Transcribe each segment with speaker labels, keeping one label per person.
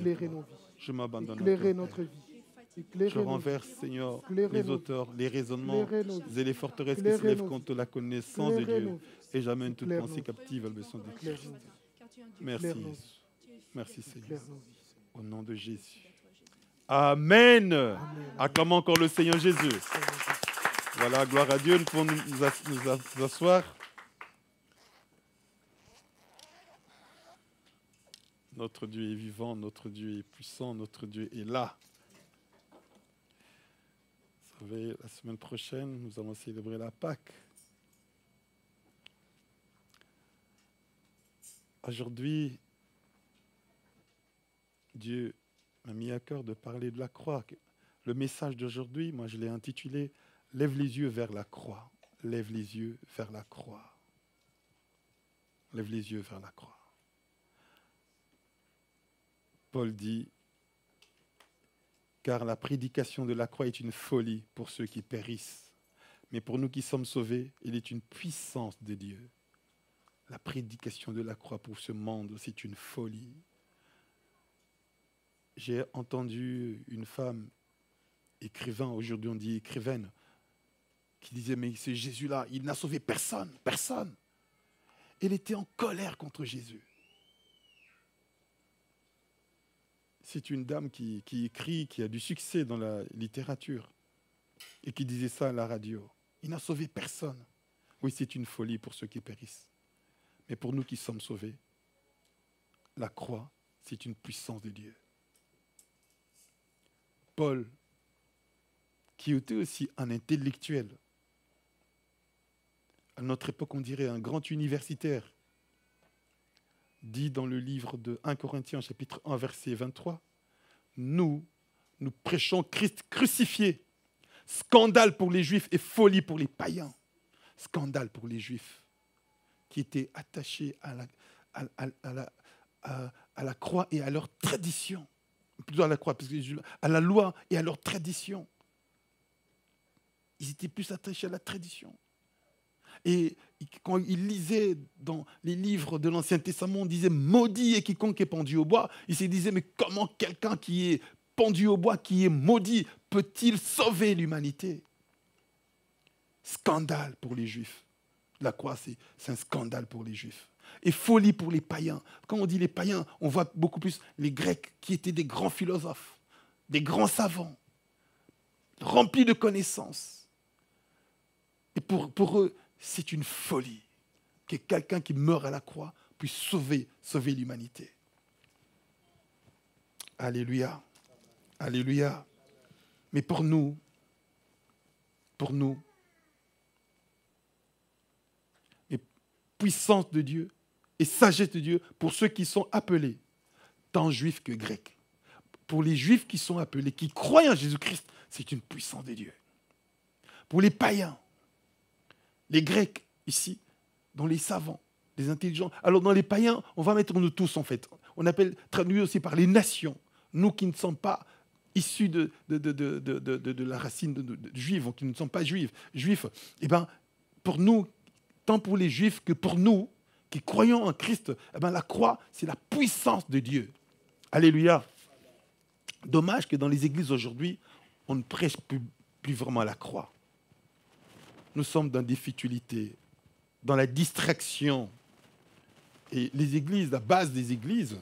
Speaker 1: Éclairez nos vies.
Speaker 2: Je m'abandonne à
Speaker 1: Éclairez
Speaker 2: toi,
Speaker 1: notre
Speaker 2: Père.
Speaker 1: vie.
Speaker 2: Je
Speaker 1: Éclairez nos vies.
Speaker 2: renverse, Seigneur,
Speaker 1: Éclairez
Speaker 2: les
Speaker 1: nos
Speaker 2: auteurs, les raisonnements
Speaker 1: Éclairez nos vies.
Speaker 2: et les forteresses qui
Speaker 1: Éclairez
Speaker 2: s'élèvent
Speaker 1: nos
Speaker 2: contre la connaissance de
Speaker 1: Éclairez
Speaker 2: Dieu.
Speaker 1: nos vies.
Speaker 2: Et j'amène toute
Speaker 1: Éclaire
Speaker 2: pensée
Speaker 1: nos
Speaker 2: captive à l'obéissance de
Speaker 1: Éclaire
Speaker 2: Christ.
Speaker 1: nos vies.
Speaker 2: Merci,
Speaker 1: Éclaire nos
Speaker 2: Jésus. Merci, Seigneur.
Speaker 1: Éclaire nos vies.
Speaker 2: Au nom de Jésus. Amen.
Speaker 1: Amen.
Speaker 2: Acclamons encore le Seigneur Jésus. Voilà, gloire à Dieu. Nous pouvons nous asseoir. Notre Dieu est vivant, notre Dieu est puissant, notre Dieu est là. Vous savez, la semaine prochaine, nous allons célébrer la Pâque. Aujourd'hui, Dieu m'a mis à cœur de parler de la croix. Le message d'aujourd'hui, moi je l'ai intitulé « Lève les yeux vers la croix ». Lève les yeux vers la croix. Lève les yeux vers la croix. Paul dit « Car la prédication de la croix est une folie pour ceux qui périssent. Mais pour nous qui sommes sauvés, il est une puissance de Dieu. » La prédication de la croix pour ce monde, c'est une folie. J'ai entendu une femme, écrivain, aujourd'hui on dit écrivaine, qui disait, mais c'est Jésus-là, il n'a sauvé personne, personne. Elle était en colère contre Jésus. C'est une dame qui écrit, qui a du succès dans la littérature, et qui disait ça à la radio. Il n'a sauvé personne. Oui, c'est une folie pour ceux qui périssent. Mais pour nous qui sommes sauvés, la croix, c'est une puissance de Dieu. Paul, qui était aussi un intellectuel, à notre époque, on dirait un grand universitaire, dit dans le livre de 1 Corinthiens, chapitre 1, verset 23, « Nous prêchons Christ crucifié, scandale pour les Juifs et folie pour les païens. » Scandale pour les Juifs qui étaient attachés à la croix et à leur tradition. Plutôt à la croix, parce que à la loi et à leur tradition. Ils étaient plus attachés à la tradition. Et quand ils lisaient dans les livres de l'Ancien Testament, on disait « maudit est quiconque est pendu au bois ». Ils se disaient « mais comment quelqu'un qui est pendu au bois, qui est maudit, peut-il sauver l'humanité ?» Scandale pour les Juifs. La croix, c'est un scandale pour les Juifs. Et folie pour les païens. Quand on dit les païens, on voit beaucoup plus les Grecs qui étaient des grands philosophes, des grands savants, remplis de connaissances. Et pour eux, c'est une folie que quelqu'un qui meurt à la croix puisse sauver l'humanité. Alléluia. Alléluia. Mais pour nous, puissance de Dieu et sagesse de Dieu pour ceux qui sont appelés, tant juifs que grecs. Pour les juifs qui sont appelés, qui croient en Jésus-Christ, c'est une puissance de Dieu. Pour les païens, les grecs ici, dans les savants, les intelligents. Alors dans les païens, on va mettre nous tous en fait. On appelle, traduit aussi par les nations. Nous qui ne sommes pas issus de la racine juive, qui ne sommes pas juifs, eh bien, pour nous, tant pour les Juifs que pour nous, qui croyons en Christ, eh bien, la croix, c'est la puissance de Dieu. Alléluia. Dommage que dans les églises aujourd'hui, on ne prêche plus vraiment la croix. Nous sommes dans des futilités, dans la distraction. Et les églises, la base des églises,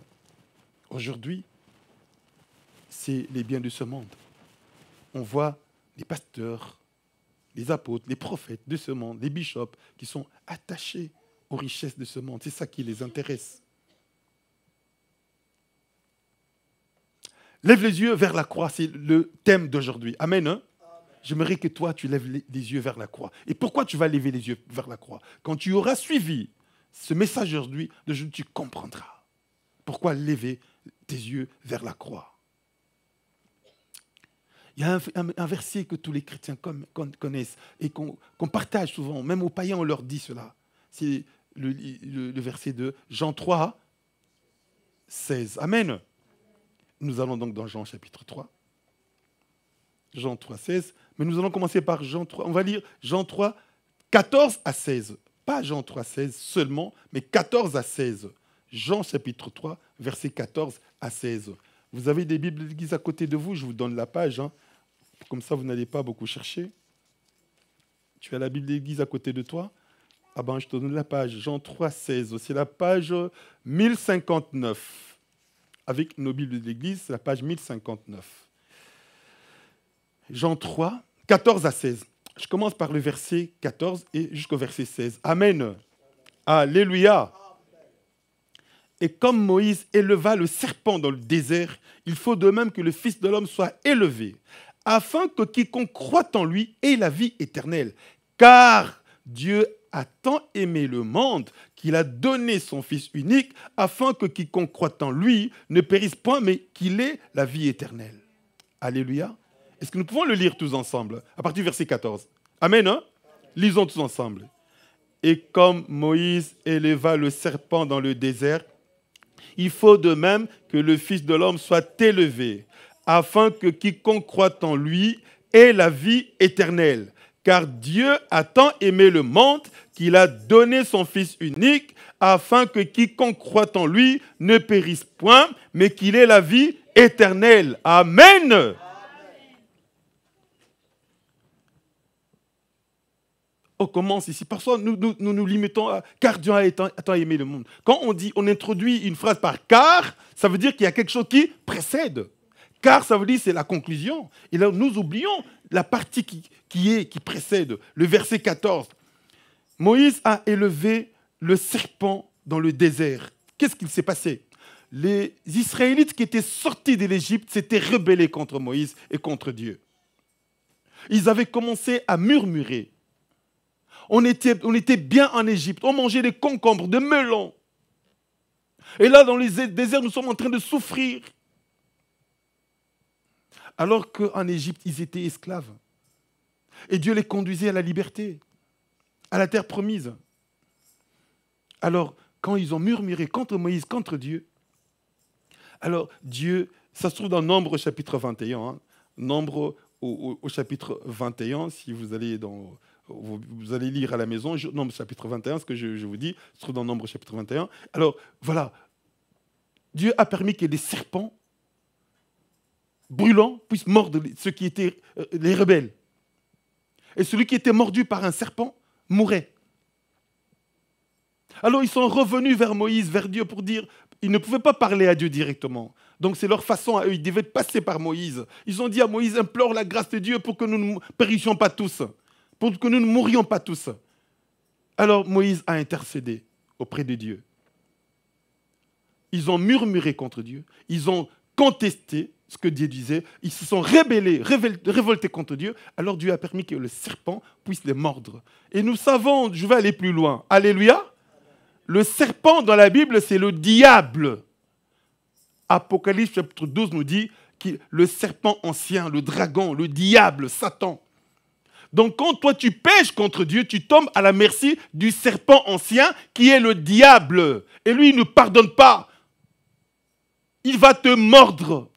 Speaker 2: aujourd'hui, c'est les biens de ce monde. On voit les pasteurs, les apôtres, les prophètes de ce monde, les bishops qui sont attachés aux richesses de ce monde. C'est ça qui les intéresse. Lève les yeux vers la croix, c'est le thème d'aujourd'hui. Amen. Hein? J'aimerais que toi, tu lèves les yeux vers la croix. Et pourquoi tu vas lever les yeux vers la croix? Quand tu auras suivi ce message d'aujourd'hui, tu comprendras pourquoi lever tes yeux vers la croix. Il y a un verset que tous les chrétiens connaissent et qu'on partage souvent, même aux païens on leur dit cela. C'est le verset de Jean 3, 16. Amen. Nous allons donc dans Jean chapitre 3. Jean 3, 16. Mais nous allons commencer par Jean 3. On va lire Jean 3, 14 à 16. Pas Jean 3, 16 seulement, mais 14 à 16. Jean chapitre 3, verset 14 à 16. Vous avez des Bibles d'église à côté de vous, je vous donne la page. Hein. Comme ça, vous n'allez pas beaucoup chercher. Tu as la Bible d'église à côté de toi? Ah ben, je te donne la page. Jean 3, 16. C'est la page 1059. Avec nos Bibles d'église, c'est la page 1059. Jean 3, 14 à 16. Je commence par le verset 14 et jusqu'au verset 16. Amen. Alléluia. Et comme Moïse éleva le serpent dans le désert, il faut de même que le Fils de l'homme soit élevé, afin que quiconque croit en lui ait la vie éternelle. Car Dieu a tant aimé le monde qu'il a donné son Fils unique, afin que quiconque croit en lui ne périsse point, mais qu'il ait la vie éternelle. Alléluia. Est-ce que nous pouvons le lire tous ensemble, à partir du verset 14? Amen, hein? Lisons tous ensemble. Et comme Moïse éleva le serpent dans le désert, il faut de même que le Fils de l'homme soit élevé, afin que quiconque croit en lui ait la vie éternelle. Car Dieu a tant aimé le monde qu'il a donné son Fils unique, afin que quiconque croit en lui ne périsse point, mais qu'il ait la vie éternelle. Amen. On commence ici. Parfois, nous limitons à « car Dieu a tant aimé le monde ». Quand on introduit une phrase par « car », ça veut dire qu'il y a quelque chose qui précède. « Car », ça veut dire que c'est la conclusion. Et là, nous oublions la partie qui précède. Le verset 14. Moïse a élevé le serpent dans le désert. Qu'est-ce qu'il s'est passé? Les Israélites qui étaient sortis de l'Égypte s'étaient rebellés contre Moïse et contre Dieu. Ils avaient commencé à murmurer. On était bien en Égypte. On mangeait des concombres, des melons. Et là, dans les déserts, nous sommes en train de souffrir. Alors qu'en Égypte, ils étaient esclaves. Et Dieu les conduisait à la liberté, à la terre promise. Alors, quand ils ont murmuré contre Moïse, contre Dieu, alors Dieu, ça se trouve dans Nombre chapitre 21. Hein, Nombre au chapitre 21, si vous allez dans... Vous allez lire à la maison, Nombre chapitre 21, ce que je vous dis, se trouve dans Nombre chapitre 21. Alors, voilà, Dieu a permis que des serpents brûlants puissent mordre ceux qui étaient les rebelles. Et celui qui était mordu par un serpent mourait. Alors, ils sont revenus vers Moïse, vers Dieu pour dire, ils ne pouvaient pas parler à Dieu directement. Donc, c'est leur façon à eux, ils devaient passer par Moïse. Ils ont dit à Moïse, implore la grâce de Dieu pour que nous ne périssions pas tous. Pour que nous ne mourions pas tous. Alors Moïse a intercédé auprès de Dieu. Ils ont murmuré contre Dieu. Ils ont contesté ce que Dieu disait. Ils se sont révoltés contre Dieu. Alors Dieu a permis que le serpent puisse les mordre. Et nous savons, je vais aller plus loin. Alléluia. Le serpent dans la Bible, c'est le diable. Apocalypse chapitre 12 nous dit que le serpent ancien, le dragon, le diable, Satan. Donc quand toi tu pèches contre Dieu, tu tombes à la merci du serpent ancien qui est le diable. Et lui, il ne pardonne pas. Il va te mordre.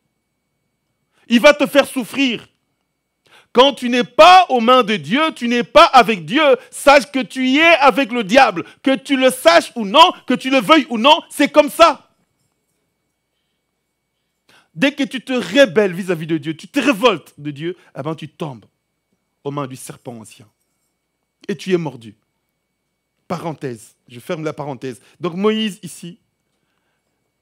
Speaker 2: Il va te faire souffrir. Quand tu n'es pas aux mains de Dieu, tu n'es pas avec Dieu, sache que tu y es avec le diable. Que tu le saches ou non, que tu le veuilles ou non, c'est comme ça. Dès que tu te rebelles vis-à-vis de Dieu, tu te révoltes de Dieu, eh ben tu tombes aux mains du serpent ancien. Et tu es mordu. Parenthèse, je ferme la parenthèse. Donc Moïse, ici,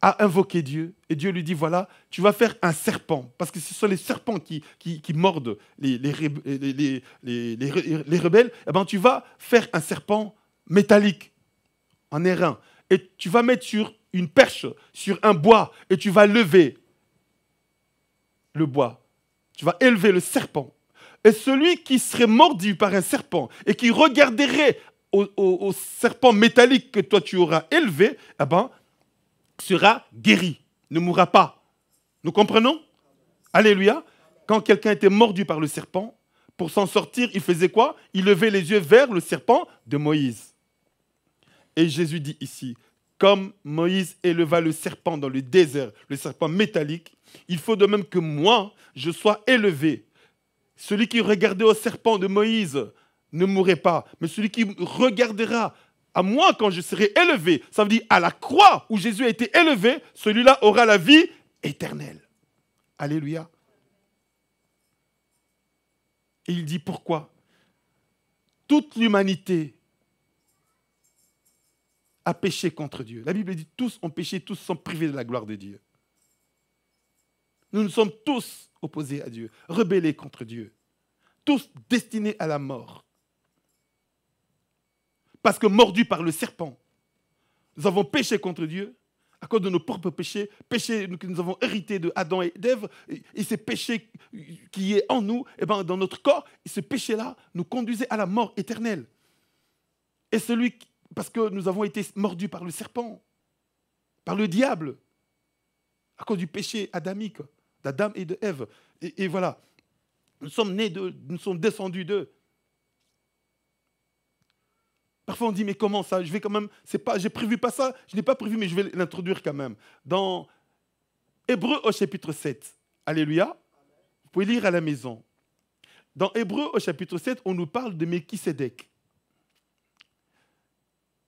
Speaker 2: a invoqué Dieu. Et Dieu lui dit, voilà, tu vas faire un serpent. Parce que ce sont les serpents qui mordent les rebelles. Eh ben, tu vas faire un serpent métallique, en airain. Et tu vas mettre sur une perche, sur un bois, et tu vas lever le bois. Tu vas élever le serpent. Et celui qui serait mordu par un serpent et qui regarderait au serpent métallique que toi tu auras élevé, eh ben, sera guéri, ne mourra pas. Nous comprenons? Alléluia. Quand quelqu'un était mordu par le serpent, pour s'en sortir, il faisait quoi? Il levait les yeux vers le serpent de Moïse. Et Jésus dit ici, comme Moïse éleva le serpent dans le désert, le serpent métallique, il faut de même que moi, je sois élevé. Celui qui regardait au serpent de Moïse ne mourrait pas, mais celui qui regardera à moi quand je serai élevé, ça veut dire à la croix où Jésus a été élevé, celui-là aura la vie éternelle. Alléluia. Et il dit pourquoi? Toute l'humanité a péché contre Dieu. La Bible dit tous ont péché, tous sont privés de la gloire de Dieu. Nous sommes tous opposés à Dieu, rebellés contre Dieu, tous destinés à la mort. Parce que mordus par le serpent, nous avons péché contre Dieu à cause de nos propres péchés, péchés que nous avons hérités de Adam et d'Ève, et ces péchés qui est en nous, et dans notre corps, et ce péché-là nous conduisait à la mort éternelle. Et parce que nous avons été mordus par le serpent, par le diable, à cause du péché adamique, d'Adam et d'Ève. Et voilà, nous sommes descendus d'eux. Parfois on dit, mais comment ça? Je vais quand même, j'ai prévu pas ça, je n'ai pas prévu, mais je vais l'introduire quand même. Dans Hébreux au chapitre 7, alléluia, vous pouvez lire à la maison. Dans Hébreux au chapitre 7, on nous parle de Melchisédek,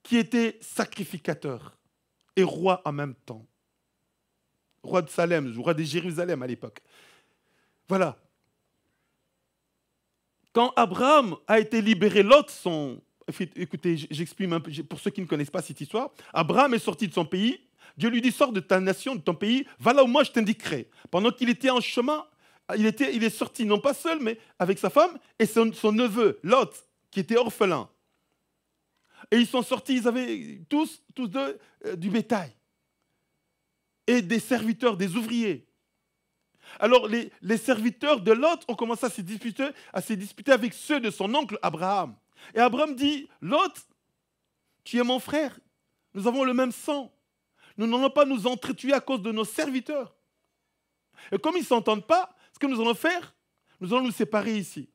Speaker 2: qui était sacrificateur et roi en même temps. Roi de Salem, roi de Jérusalem à l'époque. Voilà. Quand Abraham a été libéré, Lot, écoutez, j'exprime un peu, pour ceux qui ne connaissent pas cette histoire. Abraham est sorti de son pays. Dieu lui dit, sors de ta nation, de ton pays, va là où moi je t'indiquerai. Pendant qu'il était en chemin, il est sorti, non pas seul, mais avec sa femme et son neveu, Lot, qui était orphelin. Et ils sont sortis, ils avaient tous deux du bétail. Et des serviteurs, des ouvriers. Alors les serviteurs de Lot ont commencé à se disputer avec ceux de son oncle Abraham. Et Abraham dit, Lot, tu es mon frère, nous avons le même sang. Nous n'allons pas nous entretuer à cause de nos serviteurs. Et comme ils ne s'entendent pas, ce que nous allons faire, nous allons nous séparer ici.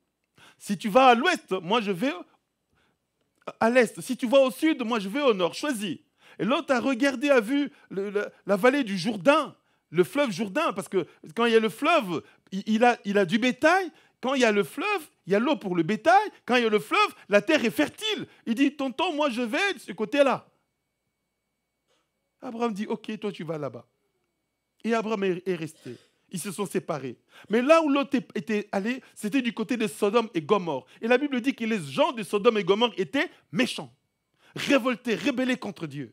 Speaker 2: Si tu vas à l'ouest, moi je vais à l'est. Si tu vas au sud, moi je vais au nord. Choisis. Et l'autre a regardé, a vu la vallée du Jourdain, le fleuve Jourdain, parce que quand il y a le fleuve, il a du bétail. Quand il y a le fleuve, il y a l'eau pour le bétail. Quand il y a le fleuve, la terre est fertile. Il dit, tonton, moi je vais de ce côté-là. Abraham dit, ok, toi tu vas là-bas. Et Abraham est resté. Ils se sont séparés. Mais là où Lot était allé, c'était du côté de Sodome et Gomorrhe. Et la Bible dit que les gens de Sodome et Gomorrhe étaient méchants, révoltés, rébellés contre Dieu.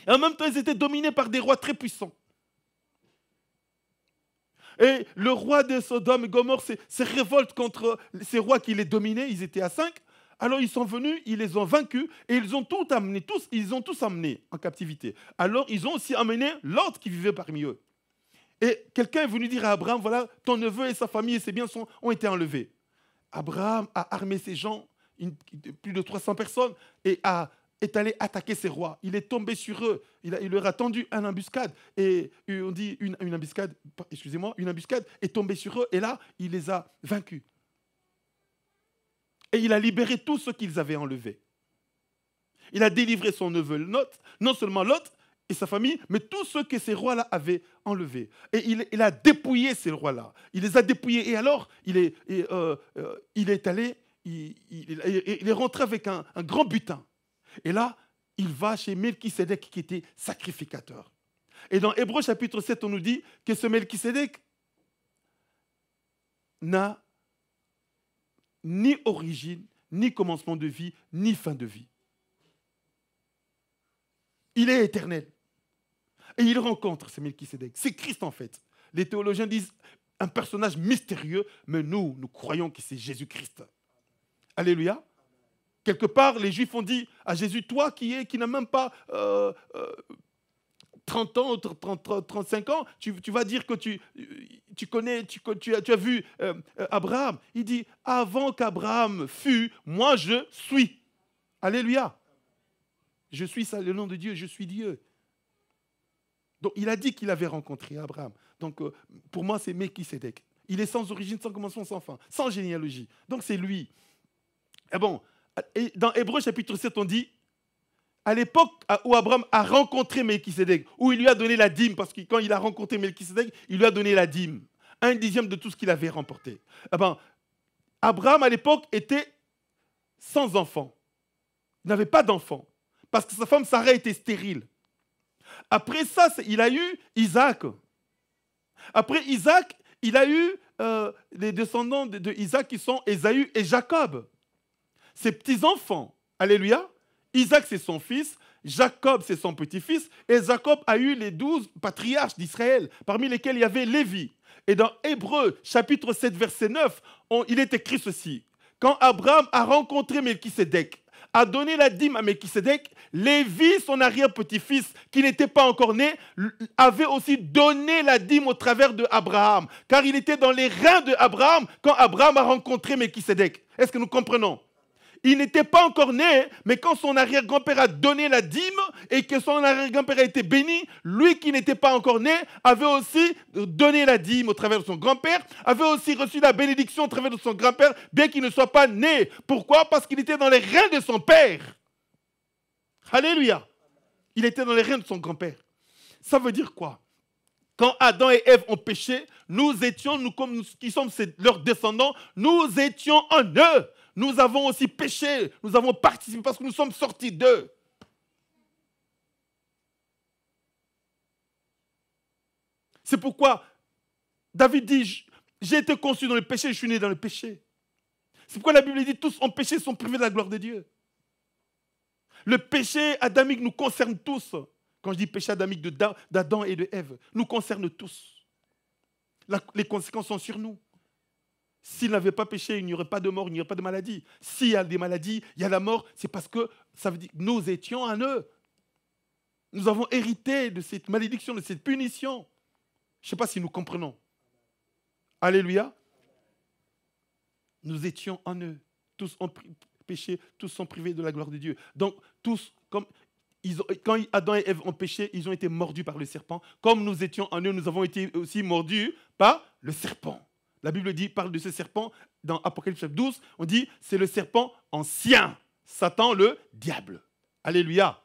Speaker 2: Et en même temps, ils étaient dominés par des rois très puissants. Et le roi de Sodome et Gomorrhe se révolte contre ces rois qui les dominaient. Ils étaient à 5. Alors ils sont venus, ils les ont vaincus et ils ont tous amenés en captivité. Alors ils ont aussi amené Lot qui vivait parmi eux. Et quelqu'un est venu dire à Abraham, voilà, ton neveu et sa famille et ses biens ont été enlevés. Abraham a armé ses gens, plus de 300 personnes, et est allé attaquer ces rois. Il est tombé sur eux, il leur a tendu une embuscade, et on dit une embuscade est tombée sur eux, et là, il les a vaincus. Et il a libéré tous ceux qu'ils avaient enlevés. Il a délivré son neveu Lot, non seulement Lot et sa famille, mais tous ceux que ces rois-là avaient enlevés. Et il a dépouillé ces rois-là. Il les a dépouillés. Et alors, il est rentré avec un grand butin. Et là, il va chez Melchisédek qui était sacrificateur. Et dans Hébreux chapitre 7, on nous dit que ce Melchisédek n'a ni origine, ni commencement de vie, ni fin de vie. Il est éternel. Et il rencontre ce Melchisédek. C'est Christ en fait. Les théologiens disent un personnage mystérieux, mais nous croyons que c'est Jésus-Christ. Alléluia. Quelque part, les Juifs ont dit à Jésus, toi qui n'as même pas 30 ans, 35 ans, tu vas dire que tu as vu Abraham. Il dit, avant qu'Abraham fût, moi je suis. Alléluia. Je suis ça, le nom de Dieu, je suis Dieu. Donc il a dit qu'il avait rencontré Abraham. Donc pour moi, c'est Melchisédek. Il est sans origine, sans commencement, sans fin, sans généalogie. Donc c'est lui. Et bon, et dans Hébreux chapitre 7, on dit, à l'époque où Abraham a rencontré Melchisédek, où il lui a donné la dîme, parce que quand il a rencontré Melchisédek, il lui a donné la dîme, 1/10 de tout ce qu'il avait remporté. Eh ben, Abraham, à l'époque, était sans enfant. Il n'avait pas d'enfant, parce que sa femme Sarah était stérile. Après ça, il a eu Isaac. Après Isaac, il a eu les descendants de Isaac qui sont Ésaü et Jacob. Ses petits-enfants. Alléluia. Isaac, c'est son fils. Jacob, c'est son petit-fils. Et Jacob a eu les 12 patriarches d'Israël, parmi lesquels il y avait Lévi. Et dans Hébreux, chapitre 7, verset 9, il est écrit ceci. Quand Abraham a rencontré Melchisédek, a donné la dîme à Melchisédek, Lévi, son arrière-petit-fils, qui n'était pas encore né, avait aussi donné la dîme au travers de Abraham, car il était dans les reins de Abraham quand Abraham a rencontré Melchisédek. Est-ce que nous comprenons? Il n'était pas encore né, mais quand son arrière-grand-père a donné la dîme et que son arrière-grand-père a été béni, lui qui n'était pas encore né avait aussi donné la dîme au travers de son grand-père, avait aussi reçu la bénédiction au travers de son grand-père, bien qu'il ne soit pas né. Pourquoi? Parce qu'il était dans les reins de son père. Alléluia. Il était dans les reins de son grand-père. Ça veut dire quoi? Quand Adam et Ève ont péché, nous étions, nous comme nous qui sommes leurs descendants, nous étions en eux. Nous avons aussi péché, nous avons participé parce que nous sommes sortis d'eux. C'est pourquoi David dit, j'ai été conçu dans le péché, je suis né dans le péché. C'est pourquoi la Bible dit, tous ont péché, sont privés de la gloire de Dieu. Le péché adamique nous concerne tous. Quand je dis péché adamique d'Adam et de Ève, nous concerne tous. Les conséquences sont sur nous. S'il n'avait pas péché, il n'y aurait pas de mort, il n'y aurait pas de maladie. S'il y a des maladies, il y a la mort, c'est parce que ça veut dire que nous étions en eux. Nous avons hérité de cette malédiction, de cette punition. Je ne sais pas si nous comprenons. Alléluia. Nous étions en eux. Tous ont péché, tous sont privés de la gloire de Dieu. Donc, tous, quand Adam et Ève ont péché, ils ont été mordus par le serpent. Comme nous étions en eux, nous avons été aussi mordus par le serpent. La Bible parle de ce serpent dans Apocalypse chapitre 12. On dit, c'est le serpent ancien, Satan le diable. Alléluia.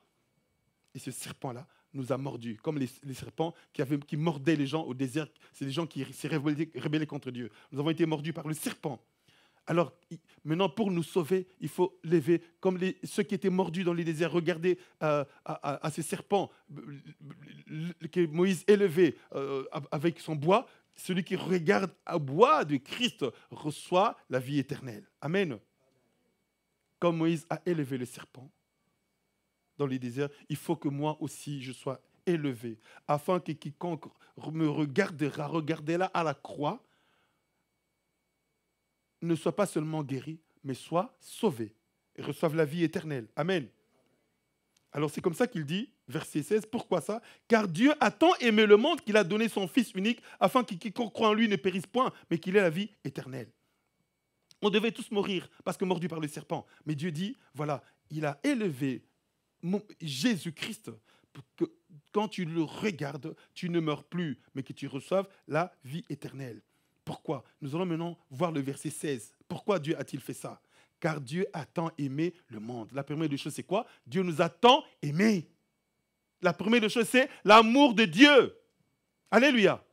Speaker 2: Et ce serpent-là nous a mordus, comme les serpents qui mordaient les gens au désert. C'est des gens qui s'est rebellés contre Dieu. Nous avons été mordus par le serpent. Alors, maintenant, pour nous sauver, il faut lever, comme ceux qui étaient mordus dans les déserts, regarder à ces serpents que Moïse élevait avec son bois. Celui qui regarde au bois de Christ reçoit la vie éternelle. Amen. Comme Moïse a élevé le serpent dans les déserts, il faut que moi aussi je sois élevé, afin que quiconque me regardera à la croix, ne soit pas seulement guéri, mais soit sauvé et reçoive la vie éternelle. Amen. Alors c'est comme ça qu'il dit, verset 16, pourquoi ça? Car Dieu a tant aimé le monde qu'il a donné son Fils unique, afin que quiconque croit en lui ne périsse point, mais qu'il ait la vie éternelle. On devait tous mourir, parce que mordus par le serpent. Mais Dieu dit, voilà, il a élevé Jésus-Christ, pour que quand tu le regardes, tu ne meurs plus, mais que tu reçoives la vie éternelle. Pourquoi? Nous allons maintenant voir le verset 16. Pourquoi Dieu a-t-il fait ça? Car Dieu a tant aimé le monde. La première des choses, c'est quoi? Dieu nous a tant aimés. La première des choses, c'est l'amour de Dieu. Alléluia.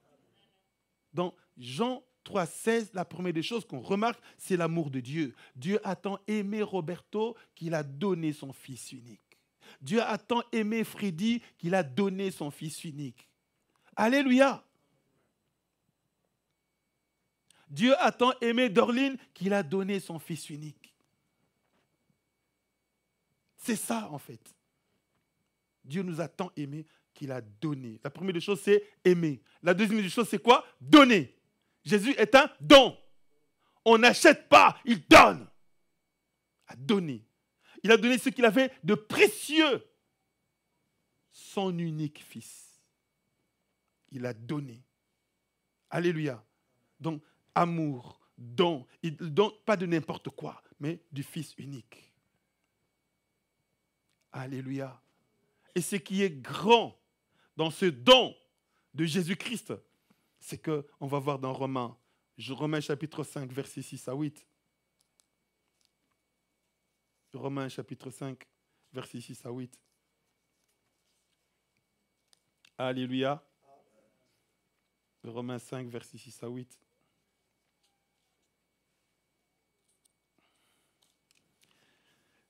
Speaker 2: Dans Jean 3,16, la première des choses qu'on remarque, c'est l'amour de Dieu. Dieu a tant aimé Roberto qu'il a donné son fils unique. Dieu a tant aimé Freddy qu'il a donné son fils unique. Alléluia. Dieu a tant aimé Dorline qu'il a donné son fils unique. C'est ça, en fait. Dieu nous a tant aimés qu'il a donné. La première des choses, c'est aimer. La deuxième des choses, c'est quoi? Donner. Jésus est un don. On n'achète pas, il donne. A donné. Il a donné ce qu'il avait de précieux. Son unique fils. Il a donné. Alléluia. Donc, amour, don. Il donne pas de n'importe quoi, mais du fils unique. Alléluia. Et ce qui est grand dans ce don de Jésus-Christ, c'est qu'on va voir dans Romains chapitre 5, versets 6 à 8. Romains chapitre 5, versets 6 à 8. Alléluia. Romains 5, versets 6 à 8.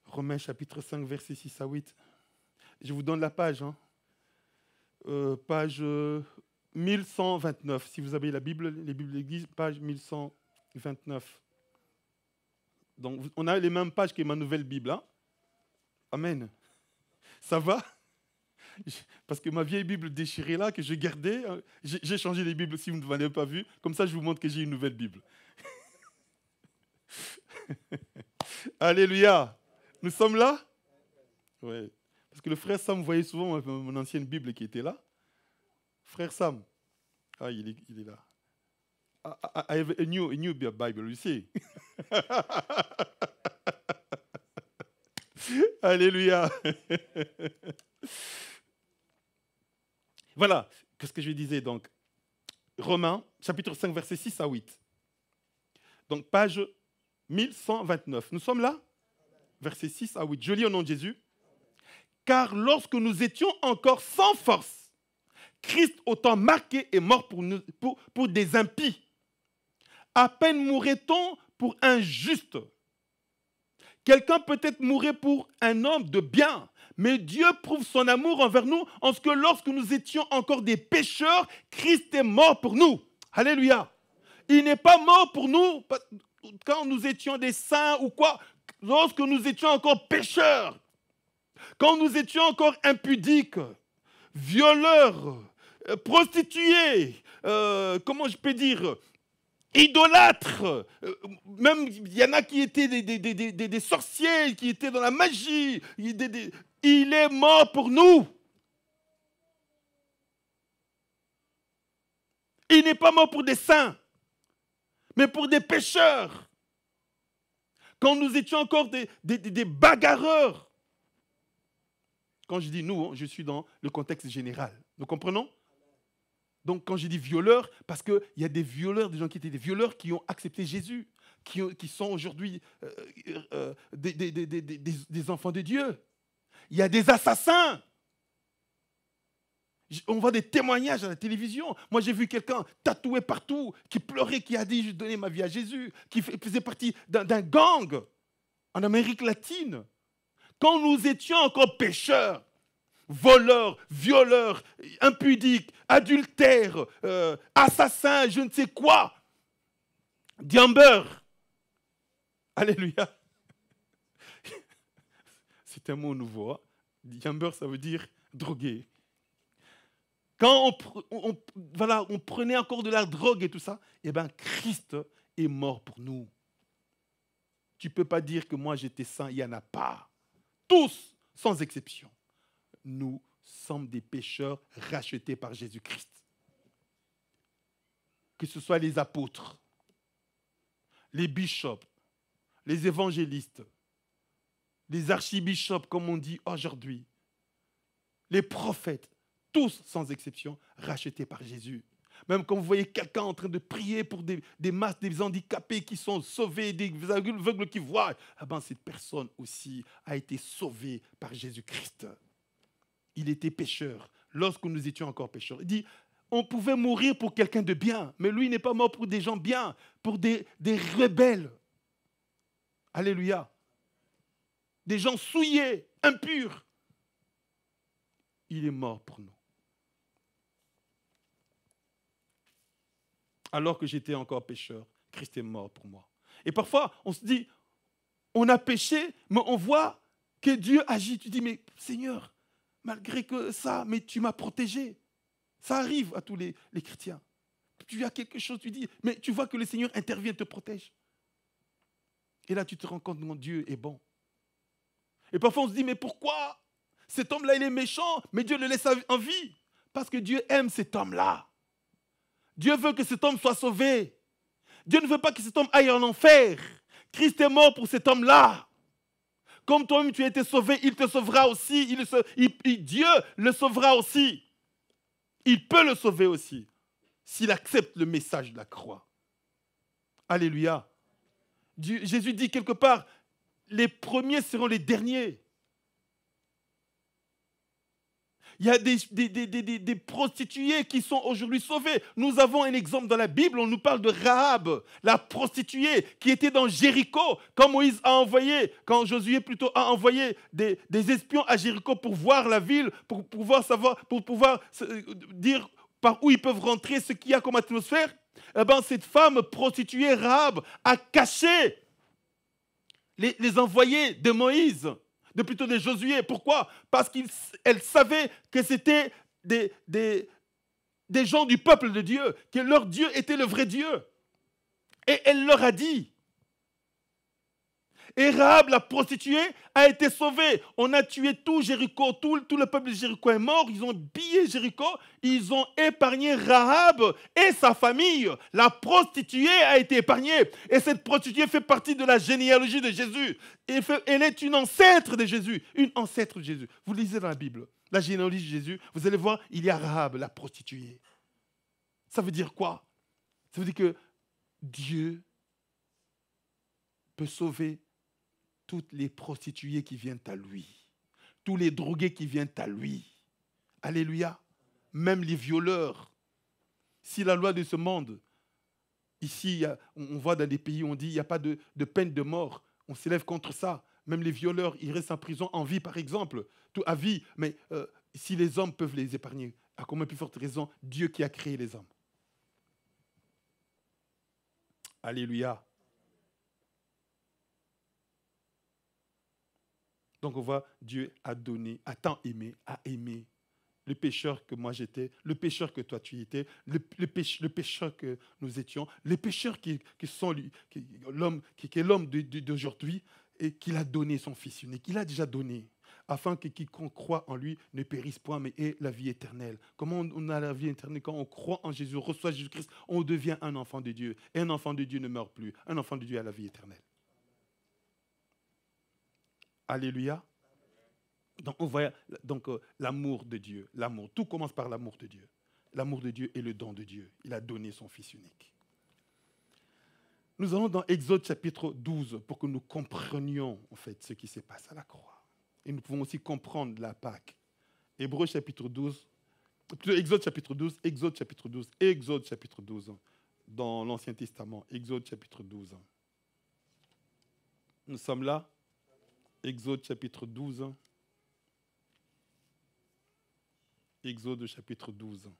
Speaker 2: Romains chapitre 5, versets 6 à 8. Je vous donne la page. Page 1129. Si vous avez la Bible, les Bibles d'Église, page 1129. Donc, on a les mêmes pages que ma nouvelle Bible. Hein? Amen. Ça va? Parce que ma vieille Bible déchirée là, que je gardais, j'ai changé les Bibles si vous ne m'avez pas vu. Comme ça, je vous montre que j'ai une nouvelle Bible. Alléluia. Nous sommes là? Oui. Parce que le frère Sam voyait souvent mon ancienne Bible qui était là. Frère Sam. Ah, il est là. I have a new Bible, you see. Alléluia. Voilà, qu'est-ce que je disais donc. Romains, chapitre 5, versets 6 à 8. Donc, page 1129. Nous sommes là? Versets 6 à 8. Je lis au nom de Jésus. Car lorsque nous étions encore sans force, Christ, autant marqué, est mort pour des impies. À peine mourrait-on pour un juste. Quelqu'un peut-être mourrait pour un homme de bien, mais Dieu prouve son amour envers nous en ce que lorsque nous étions encore des pécheurs, Christ est mort pour nous. Alléluia. Il n'est pas mort pour nous quand nous étions des saints ou quoi, lorsque nous étions encore pécheurs, quand nous étions encore impudiques, violeurs, prostituées, comment je peux dire, idolâtres, même il y en a qui étaient des sorciers, qui étaient dans la magie. Il est mort pour nous. Il n'est pas mort pour des saints, mais pour des pécheurs. Quand nous étions encore des bagarreurs. Quand je dis nous, je suis dans le contexte général. Nous comprenons? Donc, quand je dis violeurs, parce qu'il y a des violeurs, des gens qui étaient des violeurs qui ont accepté Jésus, qui sont aujourd'hui des enfants de Dieu. Il y a des assassins. On voit des témoignages à la télévision. Moi, j'ai vu quelqu'un tatoué partout, qui pleurait, qui a dit « je donnais ma vie à Jésus », qui faisait partie d'un gang en Amérique latine. Quand nous étions encore pécheurs, voleurs, violeurs, impudiques, adultères, assassins, je ne sais quoi. Diambeurs. Alléluia. C'est un mot nouveau. Hein? Diambeur, ça veut dire drogué. Quand on prenait encore de la drogue et tout ça, eh bien, Christ est mort pour nous. Tu ne peux pas dire que moi j'étais saint, il n'y en a pas. Tous, sans exception. Nous sommes des pécheurs rachetés par Jésus-Christ. Que ce soit les apôtres, les bishops, les évangélistes, les archibishops, comme on dit aujourd'hui, les prophètes, tous sans exception rachetés par Jésus. Même quand vous voyez quelqu'un en train de prier pour des masses, des handicapés qui sont sauvés, des aveugles qui voient, eh ben, cette personne aussi a été sauvée par Jésus-Christ. Il était pécheur lorsque nous étions encore pécheurs. Il dit, on pouvait mourir pour quelqu'un de bien, mais lui n'est pas mort pour des gens bien, pour des rebelles. Alléluia. Des gens souillés, impurs. Il est mort pour nous. Alors que j'étais encore pécheur, Christ est mort pour moi. Et parfois, on se dit, on a péché, mais on voit que Dieu agit. Tu dis, mais Seigneur, malgré que ça, mais tu m'as protégé. Ça arrive à tous les chrétiens. Tu as quelque chose, tu dis, mais tu vois que le Seigneur intervient, te protège. Et là, tu te rends compte que mon Dieu est bon. Et parfois, on se dit, mais pourquoi cet homme-là, il est méchant, mais Dieu le laisse en vie? Parce que Dieu aime cet homme-là. Dieu veut que cet homme soit sauvé. Dieu ne veut pas que cet homme aille en enfer. Christ est mort pour cet homme-là. Comme toi-même tu as été sauvé, il te sauvera aussi. Dieu le sauvera aussi. Il peut le sauver aussi, s'il accepte le message de la croix. Alléluia. Jésus dit quelque part, les premiers seront les derniers. Il y a des prostituées qui sont aujourd'hui sauvées. Nous avons un exemple dans la Bible, on nous parle de Rahab, la prostituée qui était dans Jéricho, quand Moïse a envoyé, quand Josué plutôt a envoyé des espions à Jéricho pour voir la ville, pour pouvoir savoir, pour pouvoir dire par où ils peuvent rentrer, ce qu'il y a comme atmosphère, eh ben, cette femme prostituée, Rahab, a caché les envoyés de Moïse, plutôt de Josué. Pourquoi? Parce qu'elle savait que c'était des gens du peuple de Dieu, que leur Dieu était le vrai Dieu. Et elle leur a dit. Et Rahab, la prostituée, a été sauvée. On a tué tout Jéricho, tout le peuple de Jéricho est mort. Ils ont pillé Jéricho. Ils ont épargné Rahab et sa famille. La prostituée a été épargnée. Et cette prostituée fait partie de la généalogie de Jésus. Elle est une ancêtre de Jésus. Une ancêtre de Jésus. Vous lisez dans la Bible, la généalogie de Jésus, vous allez voir, il y a Rahab, la prostituée. Ça veut dire quoi? Ça veut dire que Dieu peut sauver toutes les prostituées qui viennent à lui, tous les drogués qui viennent à lui. Alléluia. Même les violeurs. Si la loi de ce monde, ici, on voit dans des pays où on dit qu'il n'y a pas de peine de mort, on s'élève contre ça. Même les violeurs, ils restent en prison en vie, par exemple, tout à vie. Mais si les hommes peuvent les épargner, à combien plus forte raison, Dieu qui a créé les hommes. Alléluia. Donc on voit, Dieu a donné, a tant aimé, a aimé le pécheur que moi j'étais, le pécheur que toi tu étais, le pécheur que nous étions, les pécheurs qui est l'homme d'aujourd'hui, et qu'il a donné son Fils unique, qu'il a déjà donné, afin que quiconque croit en lui ne périsse point, mais ait la vie éternelle. Comment on a la vie éternelle? Quand on croit en Jésus, on reçoit Jésus-Christ, on devient un enfant de Dieu. Et un enfant de Dieu ne meurt plus. Un enfant de Dieu a la vie éternelle. Alléluia. Donc, on voit l'amour de Dieu. L'amour. Tout commence par l'amour de Dieu. L'amour de Dieu est le don de Dieu. Il a donné son Fils unique. Nous allons dans Exode chapitre 12 pour que nous comprenions en fait ce qui se passe à la croix. Et nous pouvons aussi comprendre la Pâque. Exode chapitre 12, Exode chapitre 12, dans l'Ancien Testament. Exode chapitre 12. Nous sommes là. Exode chapitre 12. Exode chapitre 12.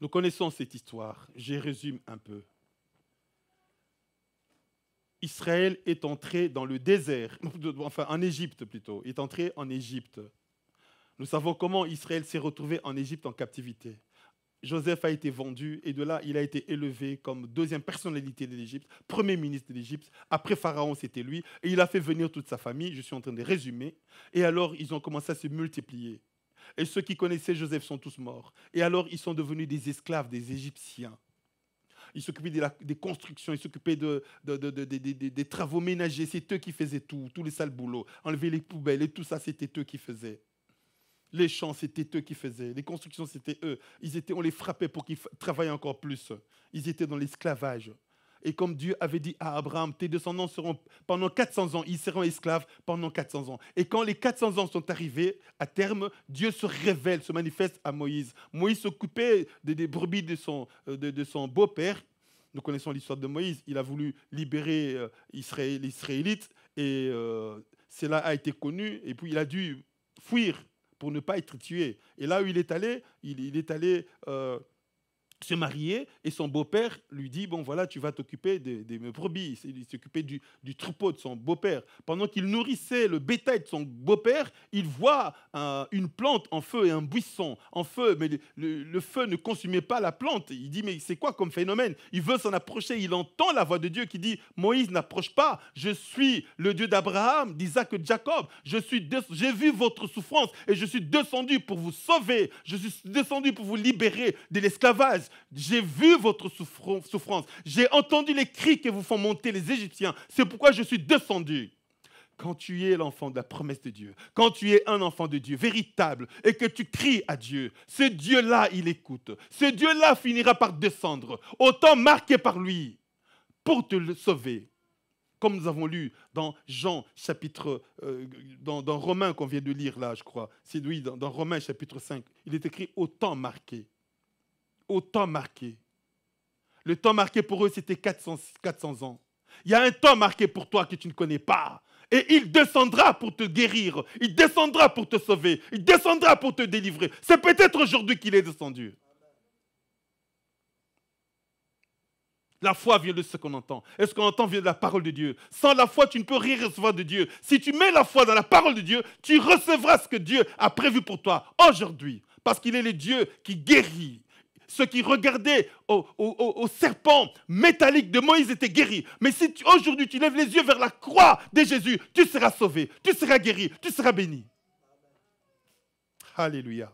Speaker 2: Nous connaissons cette histoire. Je résume un peu. Israël est entré dans le désert, enfin en Égypte plutôt, est entré en Égypte. Nous savons comment Israël s'est retrouvé en Égypte en captivité. Joseph a été vendu et de là, il a été élevé comme deuxième personnalité de l'Égypte, premier ministre de l'Égypte. Après Pharaon, c'était lui. Et il a fait venir toute sa famille. Je suis en train de résumer. Et alors, ils ont commencé à se multiplier. Et ceux qui connaissaient Joseph sont tous morts. Et alors, ils sont devenus des esclaves des Égyptiens. Ils s'occupaient des constructions, ils s'occupaient des travaux ménagers. C'est eux qui faisaient tout, tous les sales boulots. Enlever les poubelles et tout ça, c'était eux qui faisaient. Les champs, c'était eux qui faisaient. Les constructions, c'était eux. On les frappait pour qu'ils travaillent encore plus. Ils étaient dans l'esclavage. Et comme Dieu avait dit à Abraham, tes descendants seront pendant 400 ans, ils seront esclaves pendant 400 ans. Et quand les 400 ans sont arrivés, à terme, Dieu se révèle, se manifeste à Moïse. Moïse s'occupait des brebis de son beau-père. Nous connaissons l'histoire de Moïse. Il a voulu libérer les Israélites et cela a été connu. Et puis il a dû fuir pour ne pas être tué. Et là où il est allé, se marier et son beau-père lui dit, bon voilà, tu vas t'occuper des brebis. Il s'occupait du troupeau de son beau-père. Pendant qu'il nourrissait le bétail de son beau-père, il voit une plante en feu et un buisson en feu, mais le feu ne consumait pas la plante. Il dit, mais c'est quoi comme phénomène? Il veut s'en approcher, il entend la voix de Dieu qui dit, Moïse, n'approche pas, je suis le Dieu d'Abraham, d'Isaac et de Jacob, j'ai vu votre souffrance et je suis descendu pour vous sauver, je suis descendu pour vous libérer de l'esclavage. J'ai vu votre souffrance. J'ai entendu les cris que vous font monter les Égyptiens. C'est pourquoi je suis descendu. Quand tu es l'enfant de la promesse de Dieu, quand tu es un enfant de Dieu véritable et que tu cries à Dieu, ce Dieu-là, il écoute. Ce Dieu-là finira par descendre, autant marqué par lui, pour te sauver. Comme nous avons lu dans Jean chapitre, dans Romains qu'on vient de lire là, je crois. C'est lui, dans Romains chapitre 5. Il est écrit autant marqué. Au temps marqué. Le temps marqué pour eux, c'était 400 ans. Il y a un temps marqué pour toi que tu ne connais pas. Et il descendra pour te guérir. Il descendra pour te sauver. Il descendra pour te délivrer. C'est peut-être aujourd'hui qu'il est descendu. La foi vient de ce qu'on entend. Et ce qu'on entend vient de la parole de Dieu. Sans la foi, tu ne peux rien recevoir de Dieu. Si tu mets la foi dans la parole de Dieu, tu recevras ce que Dieu a prévu pour toi aujourd'hui. Parce qu'il est le Dieu qui guérit. Ceux qui regardaient au serpent métallique de Moïse étaient guéris. Mais si aujourd'hui tu lèves les yeux vers la croix de Jésus, tu seras sauvé, tu seras guéri, tu seras béni. Alléluia.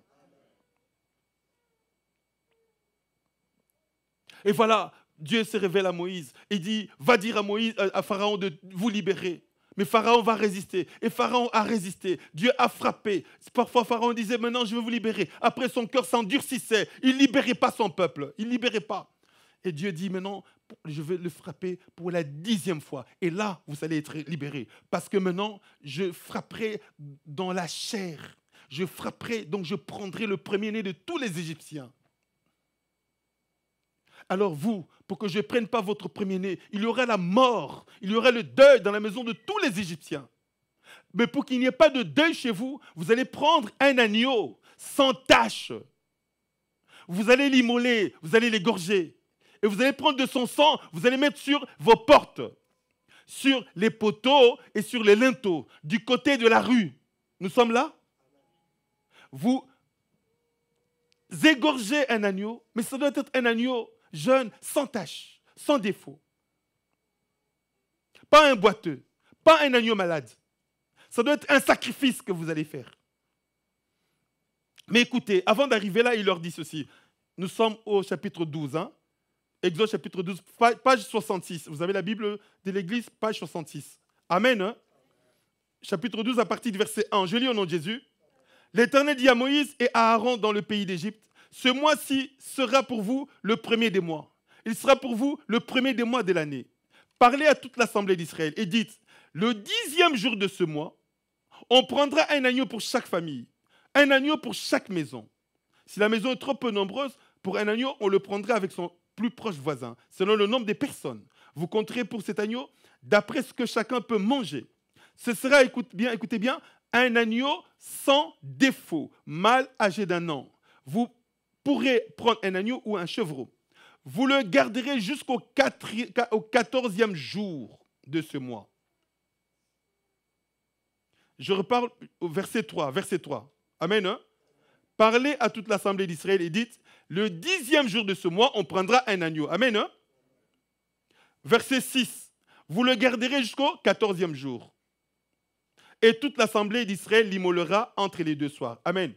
Speaker 2: Et voilà, Dieu se révèle à Moïse. Il dit, va dire à Moïse, à Pharaon de vous libérer. Mais Pharaon va résister. Et Pharaon a résisté. Dieu a frappé. Parfois, Pharaon disait, maintenant, je vais vous libérer. Après, son cœur s'endurcissait. Il ne libérait pas son peuple. Il ne libérait pas. Et Dieu dit, maintenant, je vais le frapper pour la 10e fois. Et là, vous allez être libérés. Parce que maintenant, je frapperai dans la chair. Je frapperai, donc je prendrai le premier-né de tous les Égyptiens. Alors vous, pour que je ne prenne pas votre premier-né, il y aura la mort, il y aura le deuil dans la maison de tous les Égyptiens. Mais pour qu'il n'y ait pas de deuil chez vous, vous allez prendre un agneau sans tache. Vous allez l'immoler, vous allez l'égorger. Et vous allez prendre de son sang, vous allez mettre sur vos portes, sur les poteaux et sur les linteaux, du côté de la rue. Nous sommes là? Vous égorgez un agneau, mais ça doit être un agneau jeune, sans tache, sans défaut. Pas un boiteux, pas un agneau malade. Ça doit être un sacrifice que vous allez faire. Mais écoutez, avant d'arriver là, il leur dit ceci. Nous sommes au chapitre 12, hein? Exode chapitre 12, page 66. Vous avez la Bible de l'Église, page 66. Amen. Hein? Chapitre 12, à partir du verset 1. Je lis au nom de Jésus. L'Éternel dit à Moïse et à Aaron dans le pays d'Égypte, ce mois-ci sera pour vous le premier des mois. Il sera pour vous le premier des mois de l'année. Parlez à toute l'assemblée d'Israël et dites, le 10e jour de ce mois, on prendra un agneau pour chaque famille, un agneau pour chaque maison. Si la maison est trop peu nombreuse, pour un agneau, on le prendra avec son plus proche voisin, selon le nombre des personnes. Vous compterez pour cet agneau d'après ce que chacun peut manger. Ce sera, écoutez bien, un agneau sans défaut, mâle âgé d'1 an. Vous pourrez prendre un agneau ou un chevreau. Vous le garderez jusqu'au 14e jour de ce mois. Je reparle au verset 3. Amen. Hein? Parlez à toute l'assemblée d'Israël et dites, le 10e jour de ce mois, on prendra un agneau. Amen. Hein? Verset 6. Vous le garderez jusqu'au 14e jour. Et toute l'assemblée d'Israël l'immolera entre les 2 soirs. Amen.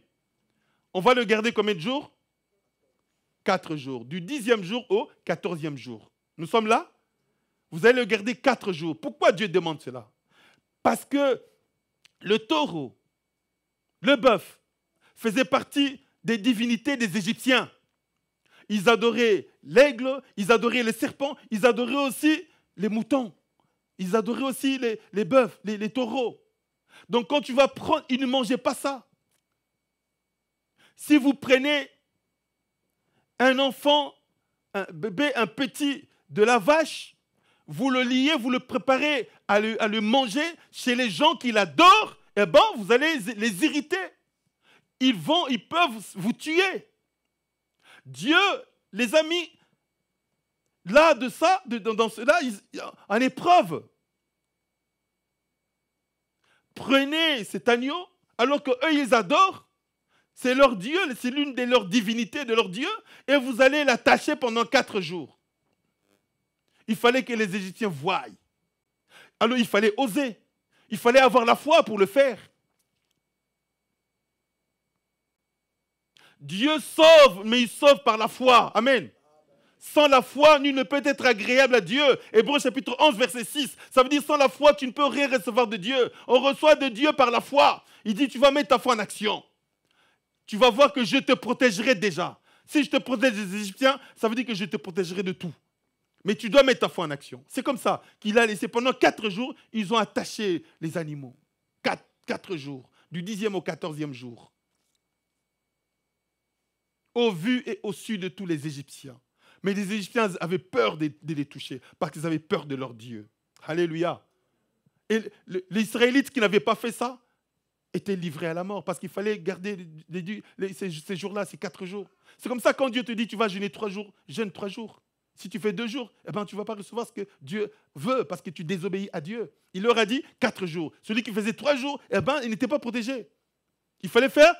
Speaker 2: On va le garder combien de jours? 4 jours. Du 10e jour au 14e jour. Nous sommes là? Vous allez le garder 4 jours. Pourquoi Dieu demande cela? Parce que le taureau, le bœuf, faisait partie des divinités des Égyptiens. Ils adoraient l'aigle, ils adoraient les serpents, ils adoraient aussi les moutons. Ils adoraient aussi les bœufs, les taureaux. Donc quand tu vas prendre, ils ne mangeaient pas ça. Si vous prenez un enfant, un bébé, un petit de la vache, vous le liez, vous le préparez à le manger chez les gens qui l'adorent, eh bien, vous allez les irriter. Ils peuvent vous tuer. Dieu les a mis là, dans cela, en épreuve. Prenez cet agneau, alors qu'eux, ils adorent. C'est leur Dieu, c'est l'une de leurs divinités de leur Dieu, et vous allez l'attacher pendant 4 jours. Il fallait que les Égyptiens voient. Alors il fallait oser. Il fallait avoir la foi pour le faire. Dieu sauve, mais il sauve par la foi. Amen. Sans la foi, nul ne peut être agréable à Dieu. Hébreux chapitre 11, verset 6. Ça veut dire sans la foi, tu ne peux rien recevoir de Dieu. On reçoit de Dieu par la foi. Il dit, tu vas mettre ta foi en action. Tu vas voir que je te protégerai déjà. Si je te protège des Égyptiens, ça veut dire que je te protégerai de tout. Mais tu dois mettre ta foi en action. C'est comme ça qu'il a laissé pendant 4 jours, ils ont attaché les animaux. 4 jours, du 10e au 14e jour. Au vu et au su de tous les Égyptiens. Mais les Égyptiens avaient peur de les toucher, parce qu'ils avaient peur de leur Dieu. Alléluia. Et les Israélites qui n'avaient pas fait ça étaient livrés à la mort parce qu'il fallait garder ces jours-là, ces 4 jours. C'est comme ça quand Dieu te dit tu vas jeûner 3 jours, jeûne 3 jours. Si tu fais 2 jours, eh ben, tu ne vas pas recevoir ce que Dieu veut parce que tu désobéis à Dieu. Il leur a dit 4 jours. Celui qui faisait 3 jours, eh ben, il n'était pas protégé. Il fallait faire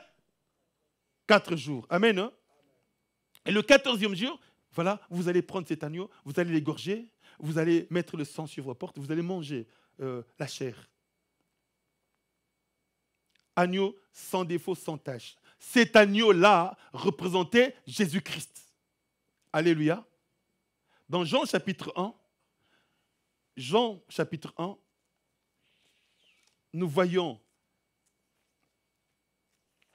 Speaker 2: 4 jours. Amen. Hein? Et le 14e jour, voilà, vous allez prendre cet agneau, vous allez l'égorger, vous allez mettre le sang sur vos portes, vous allez manger la chair. Agneau sans défaut, sans tache. Cet agneau-là représentait Jésus-Christ. Alléluia. Dans Jean chapitre 1, nous voyons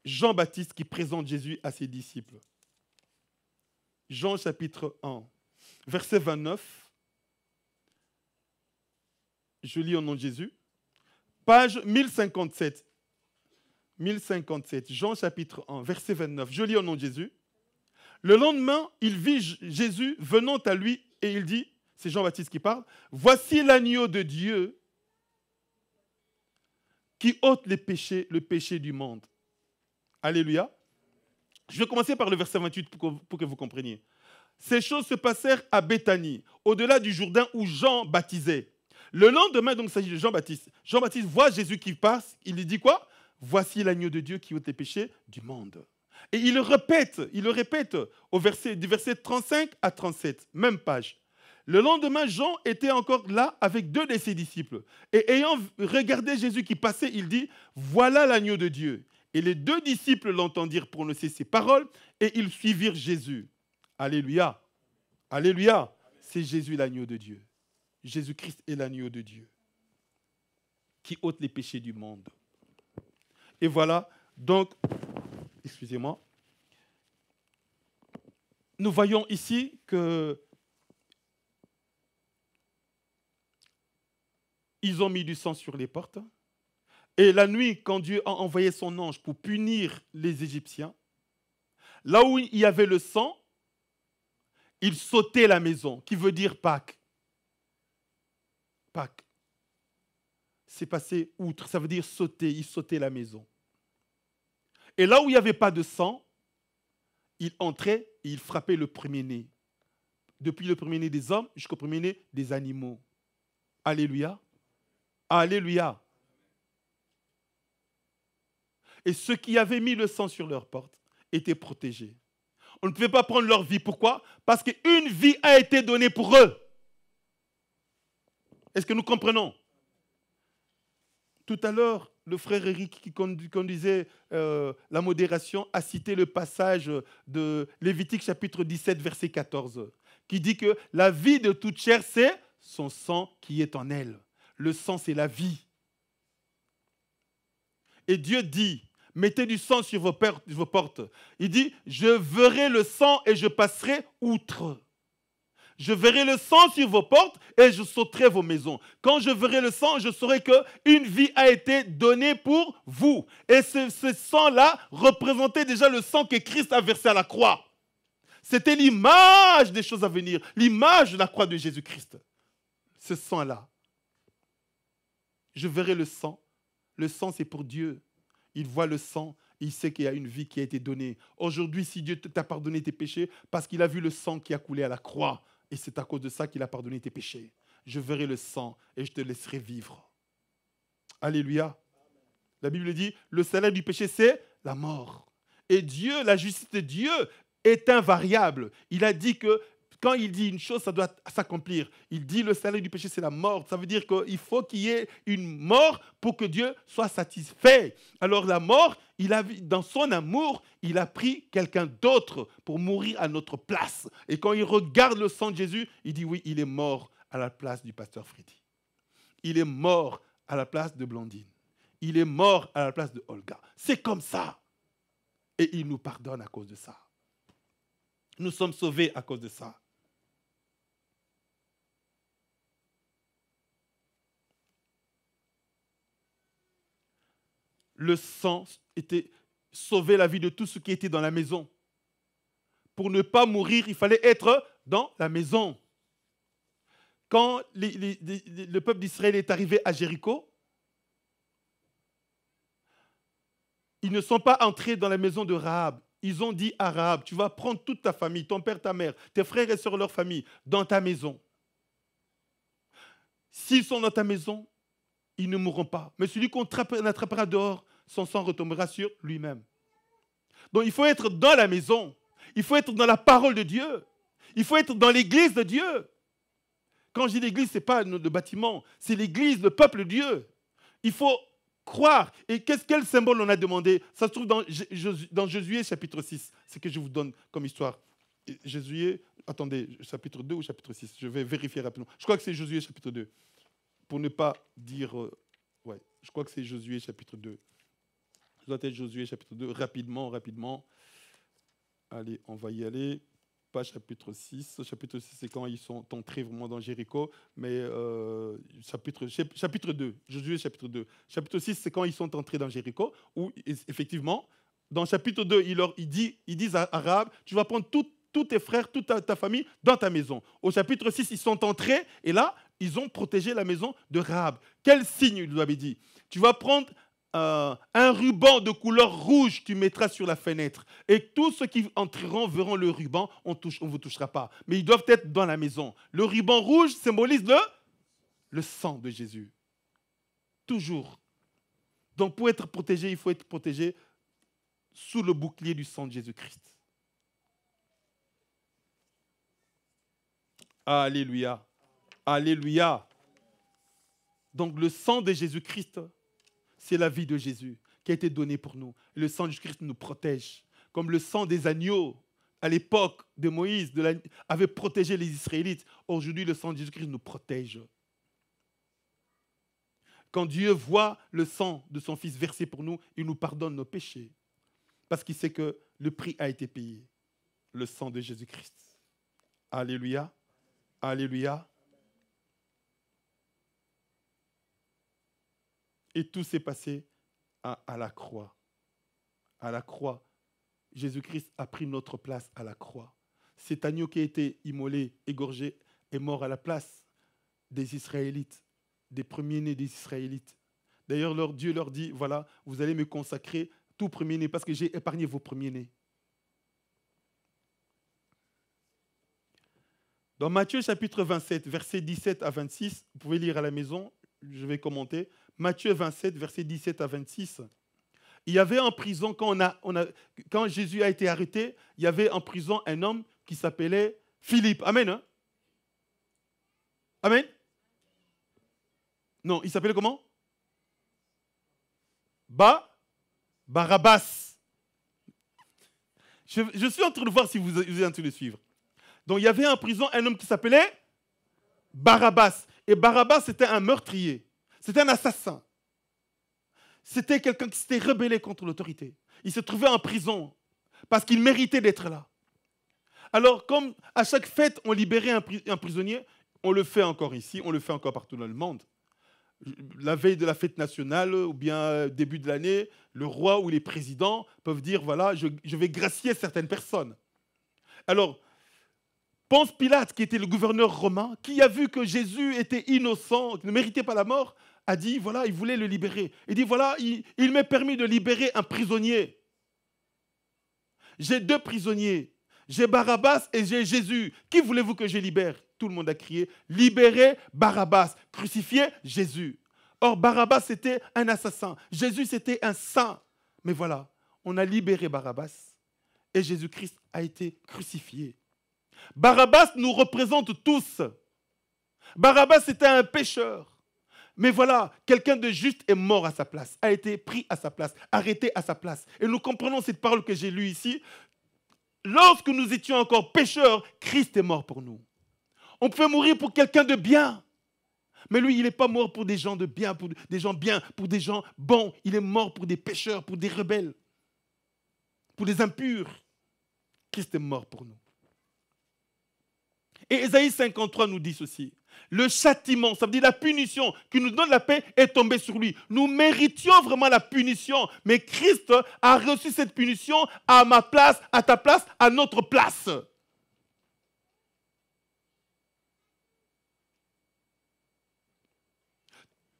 Speaker 2: Jean-Baptiste qui présente Jésus à ses disciples. Jean chapitre 1, verset 29. Je lis au nom de Jésus. Page 1057. 1057, Jean chapitre 1, verset 29. Je lis au nom de Jésus. Le lendemain, il vit Jésus venant à lui et il dit, c'est Jean-Baptiste qui parle, « Voici l'agneau de Dieu qui ôte le péché du monde. » Alléluia. Je vais commencer par le verset 28 pour que vous compreniez. Ces choses se passèrent à Béthanie, au-delà du Jourdain où Jean baptisait. Le lendemain, donc il s'agit de Jean-Baptiste. Jean-Baptiste voit Jésus qui passe, il lui dit quoi? « Voici l'agneau de Dieu qui ôte les péchés du monde. » Et il le répète du verset 35 à 37, même page. Le lendemain, Jean était encore là avec 2 de ses disciples. Et ayant regardé Jésus qui passait, il dit, « Voilà l'agneau de Dieu. » Et les 2 disciples l'entendirent prononcer ces paroles et ils suivirent Jésus. Alléluia. Alléluia. C'est Jésus l'agneau de Dieu. Jésus-Christ est l'agneau de Dieu qui ôte les péchés du monde. Et voilà, donc, excusez-moi, nous voyons ici que ils ont mis du sang sur les portes. Et la nuit, quand Dieu a envoyé son ange pour punir les Égyptiens, là où il y avait le sang, il sautait la maison, qui veut dire Pâques. Pâques. C'est passé outre, ça veut dire sauter, il sautait la maison. Et là où il n'y avait pas de sang, il entrait et il frappait le premier-né. Depuis le premier-né des hommes jusqu'au premier-né des animaux. Alléluia. Alléluia. Et ceux qui avaient mis le sang sur leurs portes étaient protégés. On ne pouvait pas prendre leur vie. Pourquoi? Parce qu'une vie a été donnée pour eux. Est-ce que nous comprenons? Tout à l'heure, le frère Eric qui conduisait la modération a cité le passage de Lévitique chapitre 17, verset 14, qui dit que la vie de toute chair, c'est son sang qui est en elle. Le sang, c'est la vie. Et Dieu dit, mettez du sang sur vos portes. Il dit, je verrai le sang et je passerai outre. Je verrai le sang sur vos portes et je sauterai vos maisons. Quand je verrai le sang, je saurai qu'une vie a été donnée pour vous. Et ce sang-là représentait déjà le sang que Christ a versé à la croix. C'était l'image des choses à venir, l'image de la croix de Jésus-Christ. Ce sang-là. Je verrai le sang. Le sang, c'est pour Dieu. Il voit le sang, il sait qu'il y a une vie qui a été donnée. Aujourd'hui, si Dieu t'a pardonné tes péchés, parce qu'il a vu le sang qui a coulé à la croix, et c'est à cause de ça qu'il a pardonné tes péchés. Je verrai le sang et je te laisserai vivre. Alléluia. La Bible dit, le salaire du péché, c'est la mort. Et Dieu, la justice de Dieu est invariable. Il a dit que quand il dit une chose, ça doit s'accomplir. Il dit le salaire du péché, c'est la mort. Ça veut dire qu'il faut qu'il y ait une mort pour que Dieu soit satisfait. Alors la mort, dans son amour, il a pris quelqu'un d'autre pour mourir à notre place. Et quand il regarde le sang de Jésus, il dit oui, il est mort à la place du pasteur Freddy. Il est mort à la place de Blandine. Il est mort à la place de Olga. C'est comme ça. Et il nous pardonne à cause de ça. Nous sommes sauvés à cause de ça. Le sang sauvait la vie de tous ceux qui étaient dans la maison. Pour ne pas mourir, il fallait être dans la maison. quand le peuple d'Israël est arrivé à Jéricho, ils ne sont pas entrés dans la maison de Rahab. Ils ont dit à Rahab, tu vas prendre toute ta famille, ton père, ta mère, tes frères et sœurs, leur famille, dans ta maison. S'ils sont dans ta maison, ils ne mourront pas. Mais celui qu'on attrapera dehors, son sang retombera sur lui-même. Donc il faut être dans la maison. Il faut être dans la parole de Dieu. Il faut être dans l'église de Dieu. Quand je dis l'église, ce n'est pas le bâtiment, c'est l'église, le peuple de Dieu. Il faut croire. Et quel symbole on a demandé? Ça se trouve dans Josué chapitre 6. C'est ce que je vous donne comme histoire. Josué, attendez, chapitre 2 ou chapitre 6? Je vais vérifier rapidement. Je crois que c'est Josué chapitre 2. Pour ne pas dire... ouais, je crois que c'est Josué chapitre 2. Ça doit être Josué chapitre 2. Rapidement. Allez, on va y aller. Pas chapitre 6. Chapitre 6, c'est quand ils sont entrés vraiment dans Jéricho. Mais chapitre 2. Josué chapitre 2. Chapitre 6, c'est quand ils sont entrés dans Jéricho. Où, effectivement, dans chapitre 2, ils disent à Rahab, tu vas prendre tous tes frères, toute ta famille dans ta maison. Au chapitre 6, ils sont entrés. Et là, ils ont protégé la maison de Rahab. Quel signe il lui avait dit? Tu vas prendre un ruban de couleur rouge, tu mettras sur la fenêtre. Et tous ceux qui entreront verront le ruban, on ne vous touchera pas. Mais ils doivent être dans la maison. Le ruban rouge symbolise le sang de Jésus. Toujours. Donc pour être protégé, il faut être protégé sous le bouclier du sang de Jésus-Christ. Alléluia. Alléluia. Donc le sang de Jésus-Christ, c'est la vie de Jésus qui a été donnée pour nous. Le sang de Jésus-Christ nous protège. Comme le sang des agneaux, à l'époque de Moïse, avait protégé les Israélites. Aujourd'hui, le sang de Jésus-Christ nous protège. Quand Dieu voit le sang de son Fils versé pour nous, il nous pardonne nos péchés. Parce qu'il sait que le prix a été payé. Le sang de Jésus-Christ. Alléluia. Alléluia. Et tout s'est passé à la croix. À la croix. Jésus-Christ a pris notre place à la croix. Cet agneau qui a été immolé, égorgé, est mort à la place des Israélites, des premiers-nés des Israélites. D'ailleurs, Dieu leur dit, voilà, vous allez me consacrer tout premier-né parce que j'ai épargné vos premiers-nés. Dans Matthieu chapitre 27, versets 17 à 26, vous pouvez lire à la maison, je vais commenter. Matthieu 27, versets 17 à 26. Il y avait en prison, quand Jésus a été arrêté, il y avait en prison un homme qui s'appelait Philippe. Amen. Hein? Amen. Non, il s'appelait comment? Barabbas. Je suis en train de voir si vous êtes en train de suivre. Donc il y avait en prison un homme qui s'appelait Barabbas. Et Barabbas, c'était un meurtrier. C'était un assassin. C'était quelqu'un qui s'était rebellé contre l'autorité. Il se trouvait en prison parce qu'il méritait d'être là. Alors, comme à chaque fête, on libérait un prisonnier, on le fait encore ici, on le fait encore partout dans le monde. La veille de la fête nationale ou bien début de l'année, le roi ou les présidents peuvent dire, voilà, je vais gracier certaines personnes. Alors, Ponce Pilate, qui était le gouverneur romain, qui a vu que Jésus était innocent, ne méritait pas la mort, a dit, voilà, il voulait le libérer. Il dit, voilà, il m'est permis de libérer un prisonnier. J'ai 2 prisonniers. J'ai Barabbas et j'ai Jésus. Qui voulez-vous que je libère? Tout le monde a crié, libérez Barabbas, crucifiez Jésus. Or, Barabbas, c'était un assassin. Jésus, c'était un saint. Mais voilà, on a libéré Barabbas et Jésus-Christ a été crucifié. Barabbas nous représente tous. Barabbas, c'était un pécheur. Mais voilà, quelqu'un de juste est mort à sa place, a été pris à sa place, arrêté à sa place. Et nous comprenons cette parole que j'ai lue ici. Lorsque nous étions encore pécheurs, Christ est mort pour nous. On pouvait mourir pour quelqu'un de bien. Mais lui, il n'est pas mort pour des gens de bien, pour des gens bons. Il est mort pour des pécheurs, pour des rebelles, pour des impurs. Christ est mort pour nous. Et Ésaïe 53 nous dit ceci. Le châtiment, ça veut dire la punition qui nous donne la paix est tombée sur lui. Nous méritions vraiment la punition, mais Christ a reçu cette punition à ma place, à ta place, à notre place.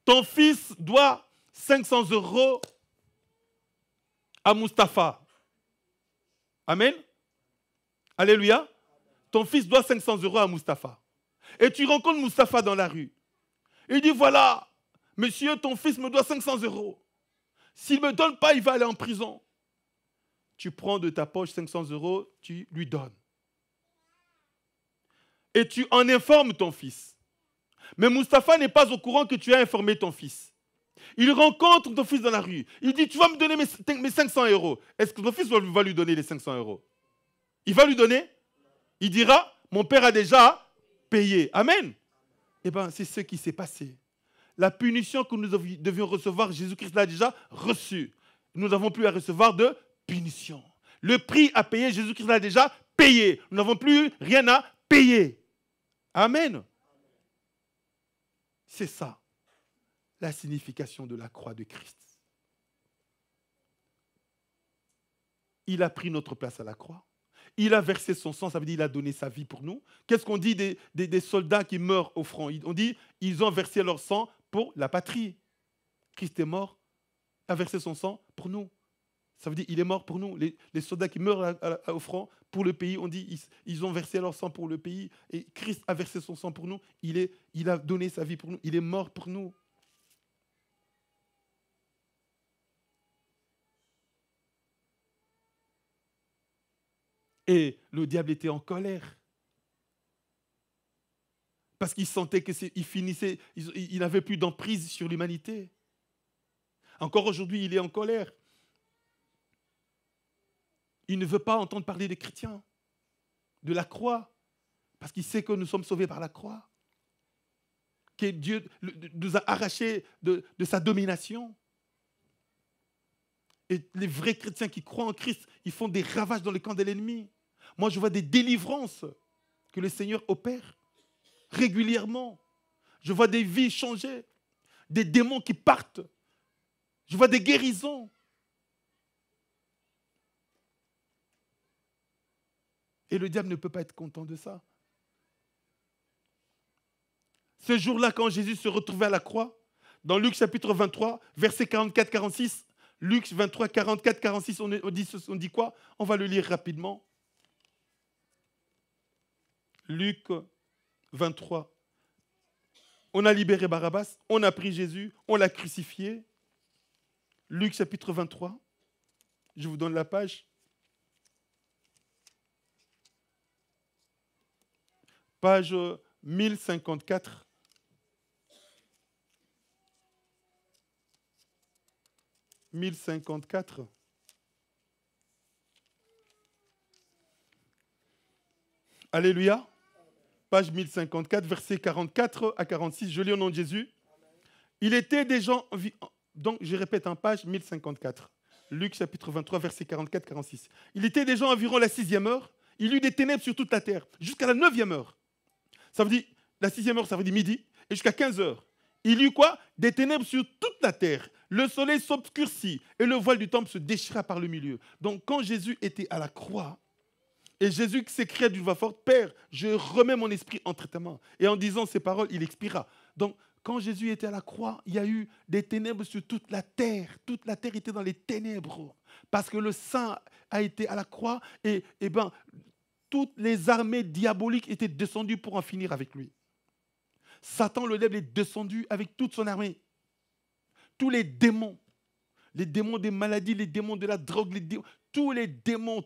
Speaker 2: ton fils doit 500 € à Mustapha. Amen. Alléluia. Ton fils doit 500 € à Mustapha. Et tu rencontres Mustapha dans la rue. Il dit, voilà, monsieur, ton fils me doit 500 €. S'il ne me donne pas, il va aller en prison. Tu prends de ta poche 500 €, tu lui donnes. Et tu en informes ton fils. Mais Mustapha n'est pas au courant que tu as informé ton fils. Il rencontre ton fils dans la rue. Il dit, tu vas me donner mes 500 €. Est-ce que ton fils va lui donner les 500 €? Il va lui donner? Il dira, mon père a déjà payé. Amen. Eh bien, c'est ce qui s'est passé. La punition que nous devions recevoir, Jésus-Christ l'a déjà reçue. Nous n'avons plus à recevoir de punition. Le prix à payer, Jésus-Christ l'a déjà payé. Nous n'avons plus rien à payer. Amen. C'est ça, la signification de la croix de Christ. Il a pris notre place à la croix. Il a versé son sang, ça veut dire qu'il a donné sa vie pour nous. Qu'est-ce qu'on dit des soldats qui meurent au front? On dit ils ont versé leur sang pour la patrie. Christ est mort, a versé son sang pour nous. Ça veut dire qu'il est mort pour nous. Les soldats qui meurent au front pour le pays, on dit ils ont versé leur sang pour le pays. Et Christ a versé son sang pour nous. Il a donné sa vie pour nous. Il est mort pour nous. Et le diable était en colère. Parce qu'il sentait qu'il finissait, il n'avait plus d'emprise sur l'humanité. Encore aujourd'hui, il est en colère. Il ne veut pas entendre parler des chrétiens, de la croix, parce qu'il sait que nous sommes sauvés par la croix, que Dieu nous a arrachés de sa domination. Et les vrais chrétiens qui croient en Christ, ils font des ravages dans le camp de l'ennemi. Moi, je vois des délivrances que le Seigneur opère régulièrement. Je vois des vies changer, des démons qui partent. Je vois des guérisons. Et le diable ne peut pas être content de ça. Ce jour-là, quand Jésus se retrouvait à la croix, dans Luc chapitre 23, versets 44-46, Luc 23, 44-46, on dit quoi? On va le lire rapidement. Luc 23. On a libéré Barabbas, on a pris Jésus, on l'a crucifié. Luc chapitre 23. Je vous donne la page. Page 1054. « 1054. Alléluia. Page 1054, versets 44 à 46. Je lis au nom de Jésus. Il était des gens... Donc, je répète, en page 1054. Luc chapitre 23, versets 44-46. Il était des gens environ la 6e heure. Il y eut des ténèbres sur toute la terre, jusqu'à la 9e heure. Ça veut dire, la 6e heure, ça veut dire midi, et jusqu'à 15 heures. Il y eut quoi? Des ténèbres sur toute la terre. Le soleil s'obscurcit et le voile du temple se déchira par le milieu. Donc, quand Jésus était à la croix, et Jésus s'écria d'une voix forte, « Père, je remets mon esprit entre tes mains. » Et en disant ces paroles, il expira. Donc, quand Jésus était à la croix, il y a eu des ténèbres sur toute la terre. Toute la terre était dans les ténèbres. Parce que le Saint a été à la croix et toutes les armées diaboliques étaient descendues pour en finir avec lui. Satan, le diable, est descendu avec toute son armée. Tous les démons des maladies, les démons de la drogue, tous les démons,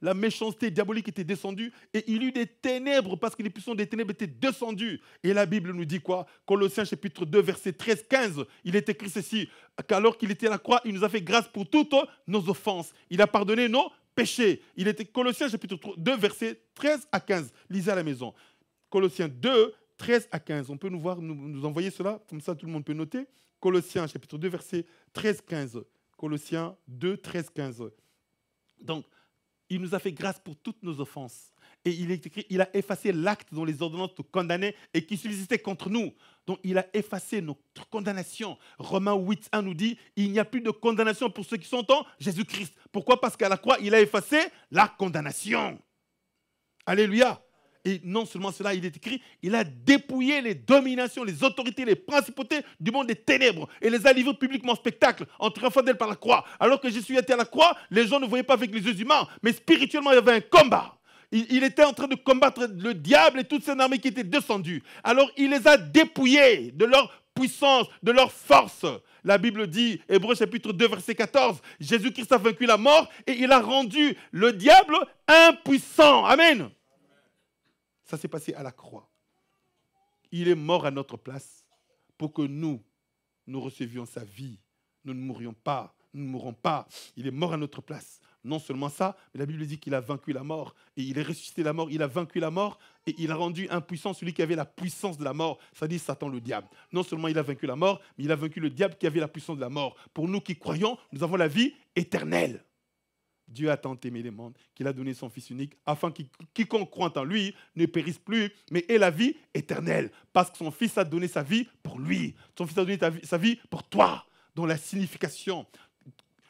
Speaker 2: la méchanceté diabolique était descendue et il y eut des ténèbres parce que les puissances des ténèbres étaient descendues. Et la Bible nous dit quoi? Colossiens chapitre 2, verset 13-15, il est écrit ceci, qu'alors qu'il était à la croix, il nous a fait grâce pour toutes nos offenses. Il a pardonné nos péchés. Il était Colossiens chapitre 2, verset 13 à 15. Lisez à la maison. Colossiens 2, 13 à 15. On peut nous envoyer cela, comme ça tout le monde peut noter. Colossiens chapitre 2, verset 13-15. Colossiens 2, 13-15. Donc, il nous a fait grâce pour toutes nos offenses. Et il est écrit, il a effacé l'acte dont les ordonnances nous condamnaient et qui subsistait contre nous. Donc, il a effacé notre condamnation. Romains 8, 1 nous dit, il n'y a plus de condamnation pour ceux qui sont en Jésus-Christ. Pourquoi? Parce qu'à la croix, il a effacé la condamnation. Alléluia. Et non seulement cela, il est écrit, il a dépouillé les dominations, les autorités, les principautés du monde des ténèbres et les a livrés publiquement en spectacle en triomphant d'elle par la croix. Alors que Jésus était à la croix, les gens ne voyaient pas avec les yeux humains, mais spirituellement, il y avait un combat. Il était en train de combattre le diable et toute son armée qui était descendue. Alors, il les a dépouillés de leur puissance, de leur force. La Bible dit, Hébreux chapitre 2, verset 14, Jésus-Christ a vaincu la mort et il a rendu le diable impuissant. Amen. Ça s'est passé à la croix. Il est mort à notre place pour que nous recevions sa vie. Nous ne mourrions pas, nous ne mourrons pas. Il est mort à notre place. Non seulement ça, mais la Bible dit qu'il a vaincu la mort. Et il est ressuscité la mort, il a vaincu la mort et il a rendu impuissant celui qui avait la puissance de la mort, c'est-à-dire Satan le diable. Non seulement il a vaincu la mort, mais il a vaincu le diable qui avait la puissance de la mort. Pour nous qui croyons, nous avons la vie éternelle. Dieu a tant aimé les mondes qu'il a donné son Fils unique afin que quiconque croit en lui ne périsse plus, mais ait la vie éternelle. Parce que son Fils a donné sa vie pour lui. Son Fils a donné sa vie pour toi, dont la signification.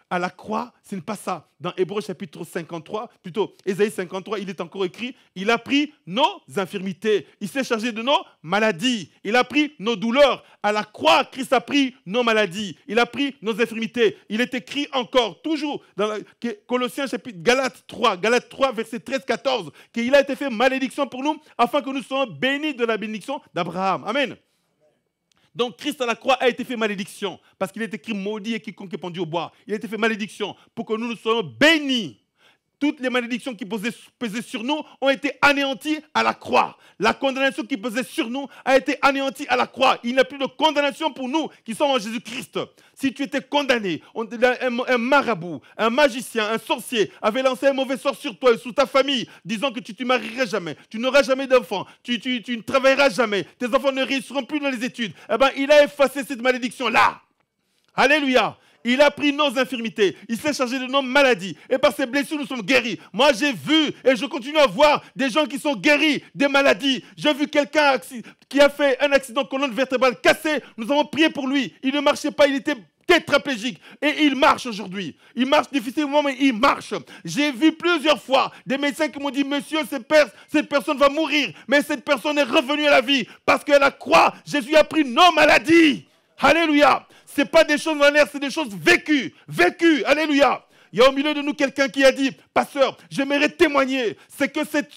Speaker 2: À la croix, ce n'est pas ça. Dans Hébreux chapitre 53, plutôt Ésaïe 53, il est encore écrit, il a pris nos infirmités, il s'est chargé de nos maladies, il a pris nos douleurs. À la croix, Christ a pris nos maladies, il a pris nos infirmités. Il est écrit encore, toujours, dans Colossiens chapitre Galates 3, verset 13-14, qu'il a été fait malédiction pour nous, afin que nous soyons bénis de la bénédiction d'Abraham. Amen. Donc Christ à la croix a été fait malédiction, parce qu'il est écrit maudit et quiconque est pendu au bois. Il a été fait malédiction pour que nous soyons bénis. Toutes les malédictions qui pesaient sur nous ont été anéanties à la croix. La condamnation qui pesait sur nous a été anéantie à la croix. Il n'y a plus de condamnation pour nous qui sommes en Jésus-Christ. Si tu étais condamné, un marabout, un magicien, un sorcier avait lancé un mauvais sort sur toi et sur ta famille, disant que tu ne te marierais jamais, tu n'auras jamais d'enfants, tu ne travailleras jamais, tes enfants ne réussiront plus dans les études. Eh bien, il a effacé cette malédiction-là. Alléluia. Il a pris nos infirmités, il s'est chargé de nos maladies. Et par ses blessures, nous sommes guéris. Moi, j'ai vu et je continue à voir des gens qui sont guéris des maladies. J'ai vu quelqu'un qui a fait un accident de colonne vertébrale cassée. Nous avons prié pour lui. Il ne marchait pas, il était tétraplégique. Et il marche aujourd'hui. Il marche difficilement, mais il marche. J'ai vu plusieurs fois des médecins qui m'ont dit, monsieur, cette personne va mourir. Mais cette personne est revenue à la vie. Parce qu'à la croix, Jésus a pris nos maladies. Alléluia. Ce n'est pas des choses en l'air, c'est des choses vécues. Vécues. Alléluia. Il y a au milieu de nous quelqu'un qui a dit, pasteur, j'aimerais témoigner. C'est que cette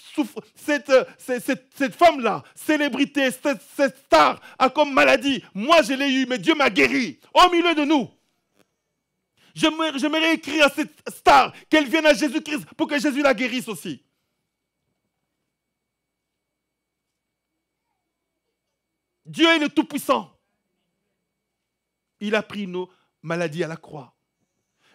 Speaker 2: femme-là, célébrité, cette star, a comme maladie. Moi, je l'ai eu, mais Dieu m'a guéri. Au milieu de nous. J'aimerais écrire à cette star qu'elle vienne à Jésus-Christ pour que Jésus la guérisse aussi. Dieu est le Tout-Puissant. Il a pris nos maladies à la croix.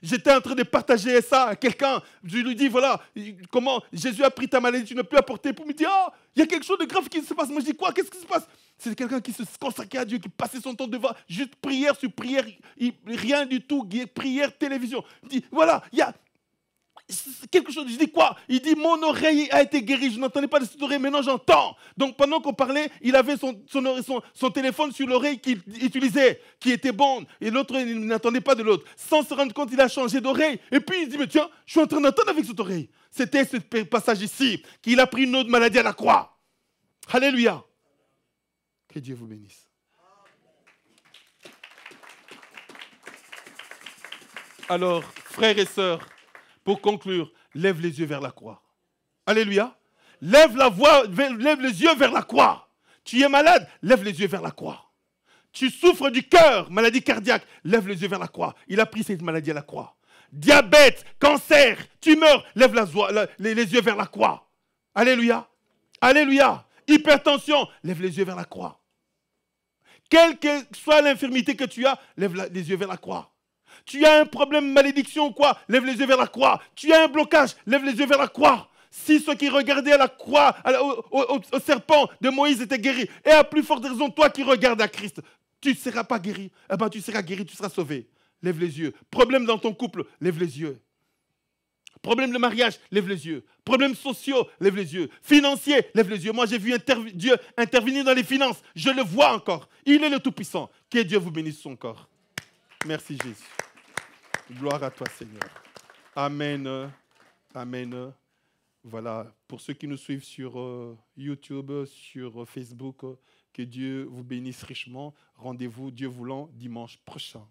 Speaker 2: J'étais en train de partager ça à quelqu'un. Je lui dis, voilà, comment Jésus a pris ta maladie, tu ne peux plus apporter. Pour me dire, oh, il y a quelque chose de grave qui se passe. Moi, je dis, quoi? Qu'est-ce qui se passe? C'est quelqu'un qui se consacrait à Dieu, qui passait son temps devant, juste prière sur prière, rien du tout, prière, télévision. Il dit, voilà, il y a quelque chose. Je dis quoi? Il dit, mon oreille a été guérie. Je n'entendais pas de cette oreille, maintenant j'entends. Donc pendant qu'on parlait, il avait son téléphone sur l'oreille qu'il utilisait, qui était bon. Et l'autre, il n'entendait pas de l'autre. Sans se rendre compte, il a changé d'oreille. Et puis il dit, mais tiens, je suis en train d'entendre avec cette oreille. C'était ce passage ici, qu'il a pris une autre maladie à la croix. Alléluia. Que Dieu vous bénisse. Alors, frères et sœurs, pour conclure, lève les yeux vers la croix. Alléluia. Lève les yeux vers la croix. Tu es malade, lève les yeux vers la croix. Tu souffres du cœur, maladie cardiaque, lève les yeux vers la croix. Il a pris cette maladie à la croix. Diabète, cancer, tumeur, lève les yeux vers la croix. Alléluia. Alléluia. Hypertension, lève les yeux vers la croix. Quelle que soit l'infirmité que tu as, lève les yeux vers la croix. Tu as un problème, malédiction ou quoi, lève les yeux vers la croix. Tu as un blocage, lève les yeux vers la croix. Si ceux qui regardaient à la croix, au serpent de Moïse étaient guéris, et à plus forte raison, toi qui regardes à Christ, tu ne seras pas guéri. Eh bien, tu seras guéri, tu seras sauvé. Lève les yeux. Problème dans ton couple, lève les yeux. Problème de mariage, lève les yeux. Problèmes sociaux, lève les yeux. Financiers, lève les yeux. Moi, j'ai vu Dieu intervenir dans les finances. Je le vois encore. Il est le Tout-Puissant. Que Dieu vous bénisse son corps. Merci Jésus. Gloire à toi, Seigneur. Amen. Amen. Voilà, pour ceux qui nous suivent sur YouTube, sur Facebook, que Dieu vous bénisse richement. Rendez-vous, Dieu voulant, dimanche prochain.